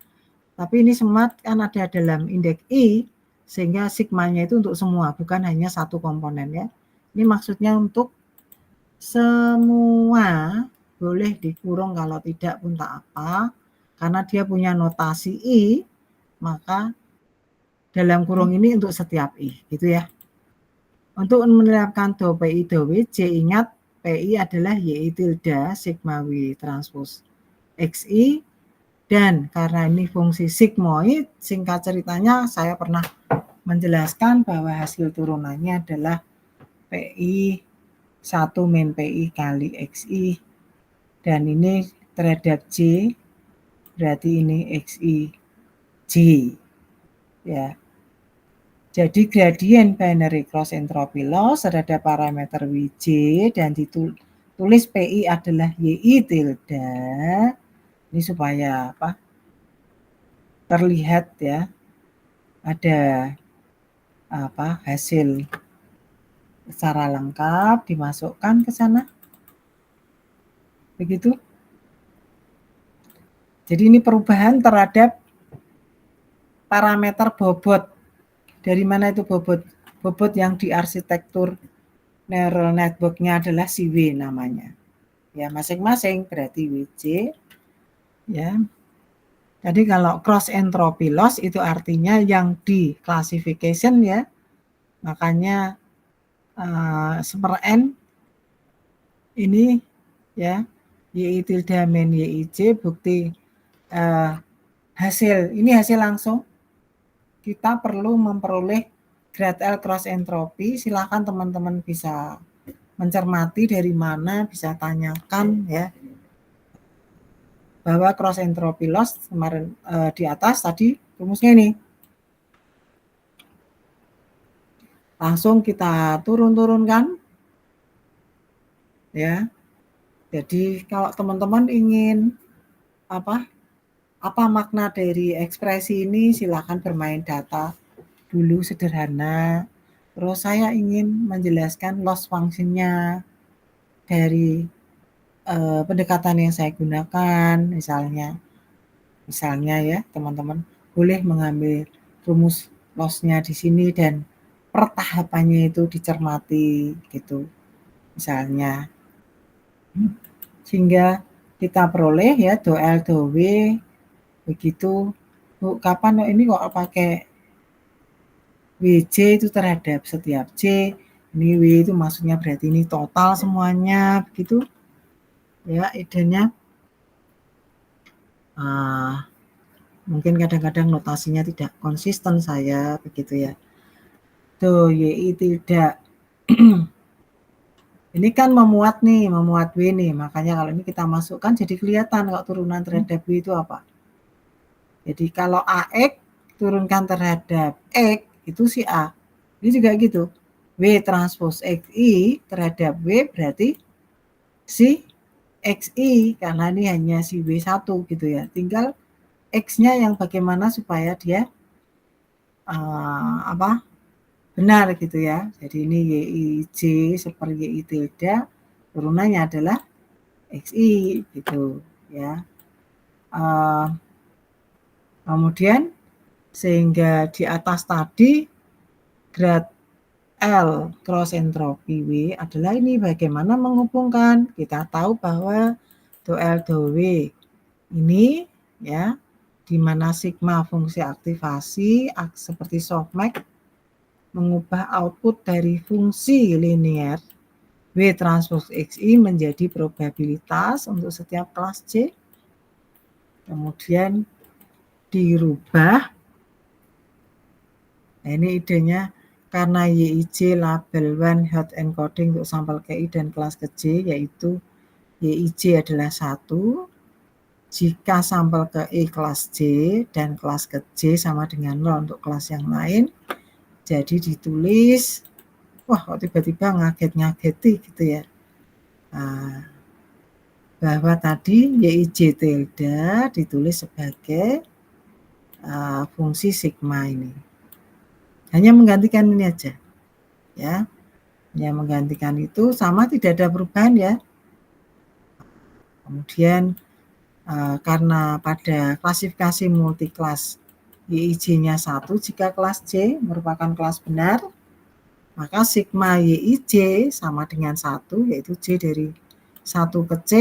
[SPEAKER 1] Tapi ini smart kan ada dalam indeks I, sehingga sigmanya itu untuk semua, bukan hanya satu komponen ya. Ini maksudnya untuk semua, boleh dikurung, kalau tidak pun tak apa. Karena dia punya notasi I, maka dalam kurung ini untuk setiap I, gitu ya. Untuk menerapkan do PI do WJ, ingat PI adalah YI tilde sigma W transpose XI, dan karena ini fungsi sigmoid, singkat ceritanya saya pernah menjelaskan bahwa hasil turunannya adalah PI 1 min PI kali XI, dan ini terhadap J, berarti ini XI J ya. Jadi gradien binary cross entropy loss terhadap parameter Wj dan ditulis PI adalah YI tilde. Ini supaya apa? Terlihat ya, ada apa hasil secara lengkap dimasukkan ke sana. Begitu. Jadi ini perubahan terhadap parameter bobot. Dari mana itu bobot? Bobot yang di arsitektur neural network-nya adalah si W namanya. Ya, masing-masing berarti WJ. Ya. Jadi kalau cross entropy loss itu artinya yang di classification ya. Makanya 1/n ini ya, YI tilde min YIJ, bukti hasil, ini hasil langsung. Kita perlu memperoleh grad L cross entropy, silakan teman-teman bisa mencermati dari mana, bisa tanyakan ya. Bahwa cross entropy loss kemarin di atas tadi rumusnya ini. Langsung kita turun-turunkan. Ya. Jadi kalau teman-teman ingin apa makna dari ekspresi ini, silakan bermain data dulu sederhana. Terus saya ingin menjelaskan loss function-nya dari pendekatan yang saya gunakan, misalnya ya teman-teman boleh mengambil rumus loss-nya di sini dan pertahapannya itu dicermati gitu, misalnya, sehingga kita peroleh ya do L do W. Begitu. Kapan ini kok pakai WJ itu terhadap setiap J, ini W itu maksudnya berarti ini total semuanya, begitu ya idenya. Mungkin kadang-kadang notasinya tidak konsisten saya, begitu ya. Do YI tidak ini kan memuat W nih, makanya kalau ini kita masukkan jadi kelihatan kalau turunan terhadap W itu apa. Jadi kalau AX turunkan terhadap X itu si A. Ini juga gitu. W transpose XI terhadap W berarti si XI, karena ini hanya si W1 gitu ya. Tinggal X-nya yang bagaimana supaya dia benar gitu ya. Jadi ini YIJ seperti YI tilde, turunannya adalah XI gitu ya. Kemudian sehingga di atas tadi grad L cross entropy W adalah ini bagaimana menghubungkan. Kita tahu bahwa do L do W ini ya, di mana sigma fungsi aktivasi seperti softmax mengubah output dari fungsi linear W transpose XI menjadi probabilitas untuk setiap kelas J. Kemudian dirubah. Nah, ini idenya karena YIJ label one hot encoding untuk sampel KI dan kelas ke J, yaitu YIJ adalah 1. Jika sampel ke I kelas J dan kelas ke J sama dengan 0 untuk kelas yang lain, jadi ditulis, wah kok tiba-tiba ngaget-ngageti gitu ya. Bahwa tadi YIJ tilde ditulis sebagai fungsi sigma ini. Hanya menggantikan ini aja, ya. Hanya menggantikan itu sama, tidak ada perubahan ya. Kemudian karena pada klasifikasi multiklas YIJ-nya 1, jika kelas J merupakan kelas benar, maka sigma YIJ sama dengan 1, yaitu J dari 1 ke C.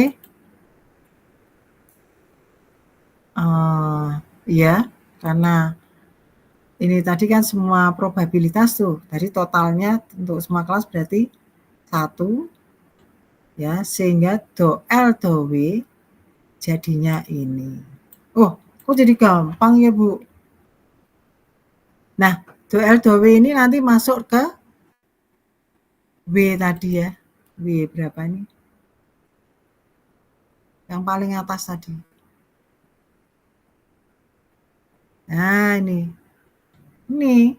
[SPEAKER 1] Ya, karena ini tadi kan semua probabilitas tuh, dari totalnya untuk semua kelas berarti 1, ya, sehingga do L do W jadinya ini. Oh, kok jadi gampang ya Bu? Nah, do L do W ini nanti masuk ke W tadi ya. W berapa ini? Yang paling atas tadi. Nah, ini. Ini.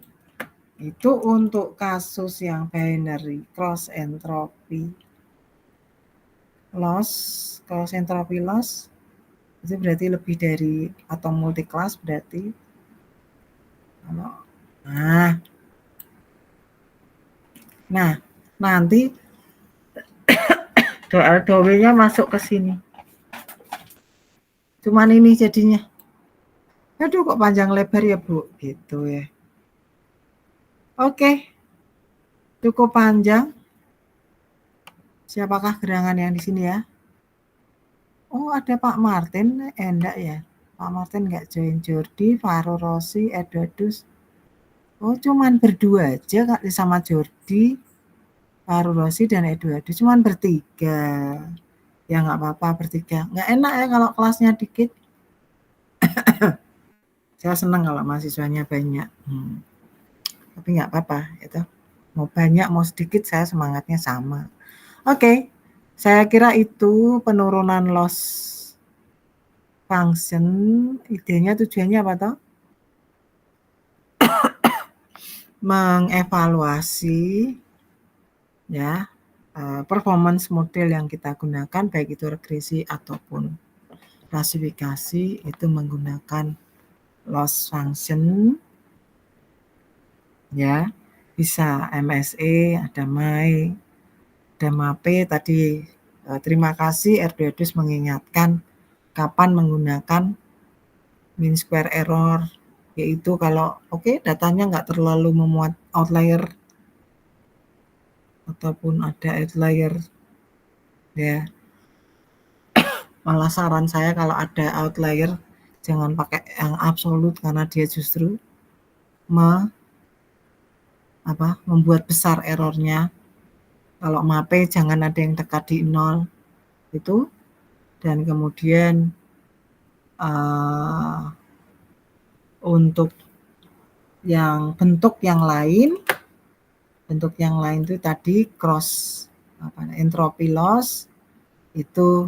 [SPEAKER 1] Itu untuk kasus yang binary cross entropy loss. Cross entropy loss itu berarti lebih dari atau multiklas berarti. Nah, nanti do L do W-nya masuk ke sini. Cuman ini jadinya. Aduh, kok panjang lebar ya Bu, gitu ya. Oke, cukup panjang. Siapakah gerangan yang di sini ya? Oh, ada Pak Martin, enggak ya? Pak Martin enggak join. Jordi, Faro Rossi, Edwadus. Oh, cuman berdua aja Kak sama Jordi, Faro Rossi dan Edwadus, cuman bertiga. Ya nggak apa-apa bertiga. Nggak enak ya kalau kelasnya dikit. Saya senang kalau mahasiswanya banyak. Tapi nggak apa-apa, itu mau banyak mau sedikit saya semangatnya sama. Oke, saya kira itu penurunan loss function. Idenya tujuannya apa toh? Mengevaluasi ya performance model yang kita gunakan, baik itu regresi ataupun klasifikasi, itu menggunakan loss function. Ya, bisa MSE, ada MAE, ada MAPE tadi. Terima kasih Edwadus mengingatkan kapan menggunakan mean square error, yaitu kalau datanya nggak terlalu memuat outlier ataupun ada outlier ya. Malah saran saya kalau ada outlier jangan pakai yang absolut karena dia justru membuat besar errornya. Kalau MAPE jangan ada yang dekat di 0 itu. Dan kemudian untuk yang bentuk yang lain itu tadi cross entropy loss, itu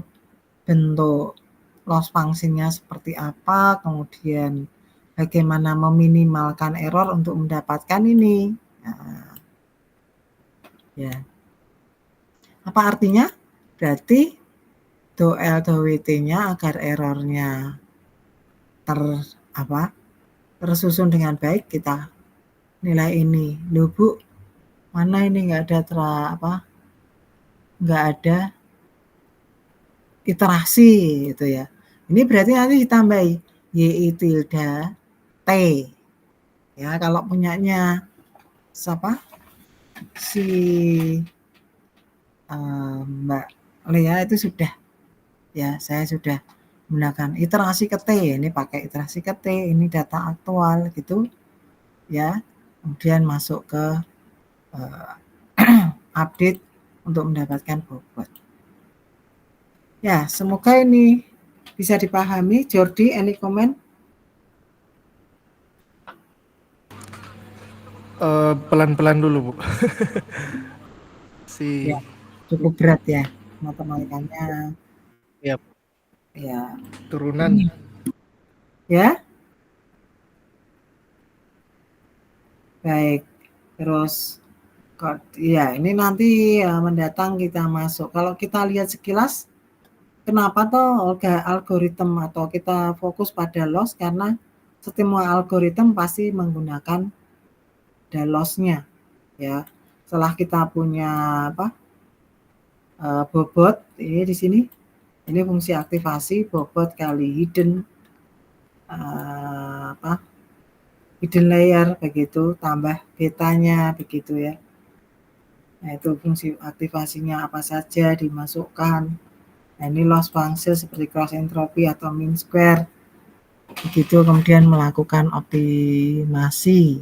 [SPEAKER 1] bentuk loss function-nya seperti apa, kemudian bagaimana meminimalkan error untuk mendapatkan ini. Ya. Apa artinya? Berarti do L do WT-nya agar errornya tersusun dengan baik, kita nilai ini. Loh Bu, mana ini nggak ada iterasi gitu ya. Ini berarti nanti ditambahi YI tilde T. Ya, kalau punyanya siapa? Si Mbak Lea itu sudah. Ya, saya sudah menggunakan iterasi ke T. Ini pakai iterasi ke T, ini data aktual gitu. Ya. Kemudian masuk ke update untuk mendapatkan bobot. Ya, semoga ini bisa dipahami. Jordi, any comment?
[SPEAKER 3] Pelan-pelan dulu Bu.
[SPEAKER 1] Ya, cukup berat ya matematikanya.
[SPEAKER 3] Yap.
[SPEAKER 1] Ya.
[SPEAKER 3] Turunan.
[SPEAKER 1] Ya. Baik. Terus ya, ini nanti mendatang kita masuk. Kalau kita lihat sekilas, kenapa toh algoritma atau kita fokus pada loss, karena semua algoritma pasti menggunakan ada loss-nya ya. Setelah kita punya bobot ini di sini, ini fungsi aktivasi bobot kali hidden hidden layer begitu, tambah betanya begitu ya. Nah, itu fungsi aktivasinya apa saja dimasukkan. Nah, ini loss function seperti cross entropy atau mean square. Begitu kemudian melakukan optimasi.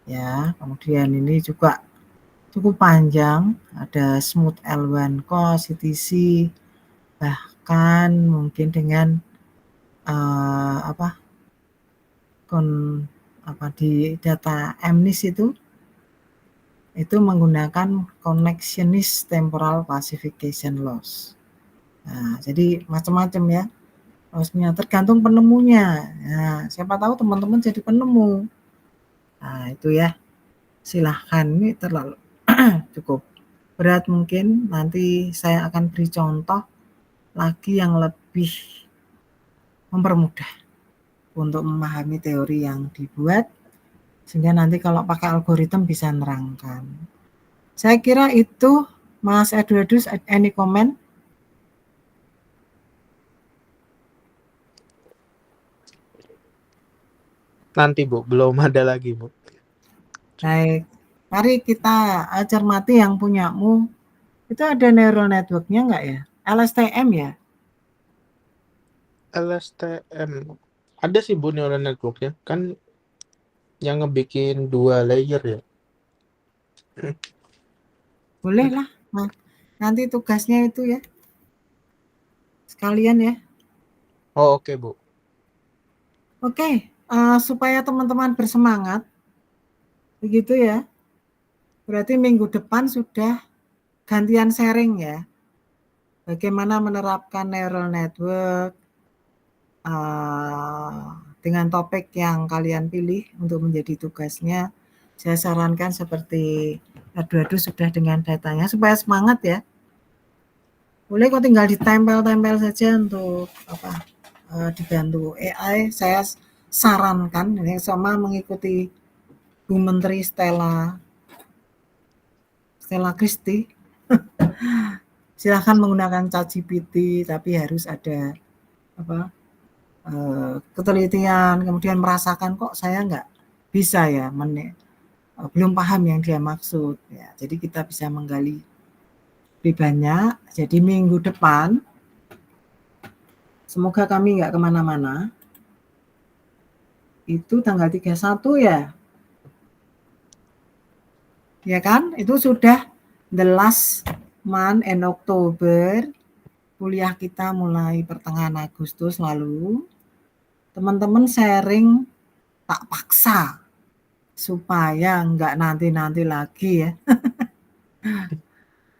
[SPEAKER 1] Ya, kemudian ini juga cukup panjang, ada smooth L1 cost, CTC, bahkan mungkin dengan di data MNIST itu menggunakan connectionist temporal classification loss. Nah, jadi macam-macam ya lossnya, tergantung penemunya. Nah, siapa tahu teman-teman jadi penemu. Nah, itu ya. Silahkan, ini terlalu cukup berat mungkin. Nanti saya akan beri contoh lagi yang lebih mempermudah untuk memahami teori yang dibuat, sehingga nanti kalau pakai algoritma bisa nerangkan. Saya kira itu, Mas Edwardus, any comment?
[SPEAKER 4] Nanti Bu, belum ada lagi Bu.
[SPEAKER 1] Baik, mari kita cermati yang punyamu. Itu ada neural network-nya nggak ya? LSTM ya?
[SPEAKER 4] LSTM. Ada sih Bu neural network-nya. Kan yang ngebikin 2 layer ya.
[SPEAKER 1] Boleh lah. Nah, nanti tugasnya itu ya. Sekalian ya.
[SPEAKER 4] Oh, oke Bu.
[SPEAKER 1] Oke, supaya teman-teman bersemangat. Begitu ya. Berarti minggu depan sudah gantian sharing ya. Bagaimana menerapkan neural network dengan topik yang kalian pilih untuk menjadi tugasnya. Saya sarankan seperti Edwardus sudah dengan datanya supaya semangat ya. Boleh kok tinggal ditempel-tempel saja untuk dibantu AI. Saya sarankan ini sama mengikuti Bu Menteri Stella Christie. Silahkan menggunakan ChatGPT, tapi harus ada ketelitian, kemudian merasakan kok saya nggak bisa ya, belum paham yang dia maksud. Ya, jadi kita bisa menggali lebih banyak. Jadi minggu depan, semoga kami nggak kemana-mana. Itu tanggal 31 ya. Ya kan? Itu sudah the last month in Oktober. Kuliah kita mulai pertengahan Agustus lalu. Teman-teman sharing tak paksa supaya nggak nanti-nanti lagi ya.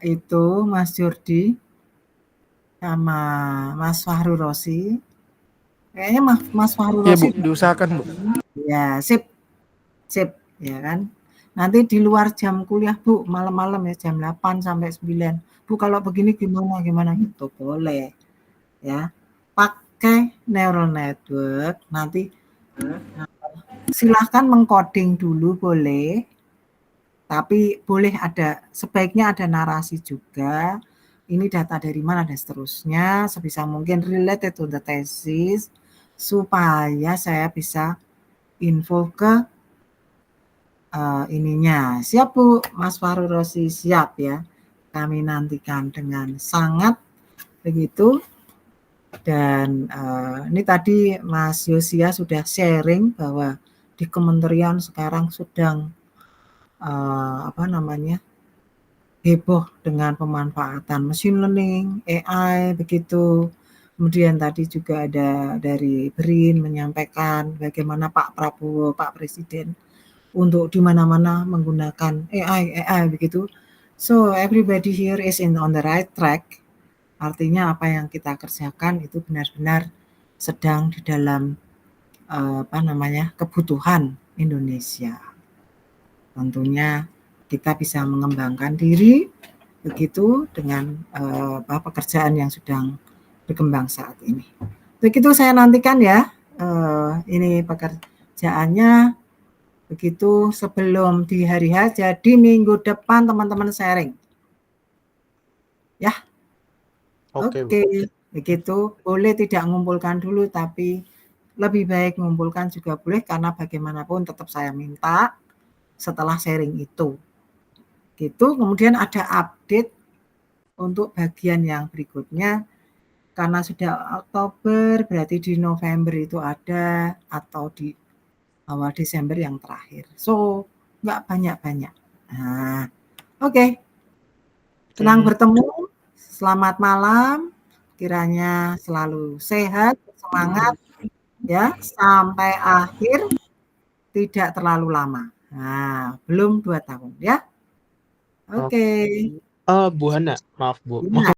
[SPEAKER 1] Itu Mas Jordi sama Mas Fahru Rosi. Kayaknya Mas Fahru
[SPEAKER 3] Iya
[SPEAKER 1] Rosi.
[SPEAKER 3] Bu, diusahakan Bu.
[SPEAKER 1] Ya, sip, ya kan. Nanti di luar jam kuliah Bu, malam-malam ya, jam 8 sampai 9. Bu, kalau begini gimana gitu, boleh. Ya, pakai neural network, nanti silahkan mengcoding dulu boleh, tapi boleh sebaiknya ada narasi juga, ini data dari mana dan seterusnya, sebisa mungkin related to the thesis, supaya saya bisa info ke ininya. Siap Bu, Mas Fahru Rosi, siap ya. Kami nantikan dengan sangat begitu. Dan ini tadi Mas Yosia sudah sharing bahwa di kementerian sekarang sedang heboh dengan pemanfaatan machine learning, AI begitu. Kemudian tadi juga ada dari BRIN menyampaikan bagaimana Pak Prabowo, Pak Presiden untuk di mana-mana menggunakan AI begitu. So everybody here is on the right track. Artinya apa yang kita kerjakan itu benar-benar sedang di dalam kebutuhan Indonesia. Tentunya kita bisa mengembangkan diri begitu dengan pekerjaan yang sedang berkembang saat ini. Begitu saya nantikan ya, ini pekerjaannya Begitu sebelum di hari H, jadi minggu depan teman-teman sharing. Ya,
[SPEAKER 4] Oke, Bu.
[SPEAKER 1] oke. Begitu, boleh tidak mengumpulkan dulu, tapi lebih baik mengumpulkan juga boleh, karena bagaimanapun tetap saya minta setelah sharing itu. Gitu, kemudian ada update untuk bagian yang berikutnya. Karena sudah Oktober, berarti di November itu ada, atau di awal Desember yang terakhir. So, nggak banyak-banyak. Nah, oke. Senang bertemu. Selamat malam. Kiranya selalu sehat, semangat, ya, sampai akhir, tidak terlalu lama. Nah, belum 2 tahun, ya. Oke.
[SPEAKER 4] Bu Hana, maaf Bu.
[SPEAKER 1] Gimana?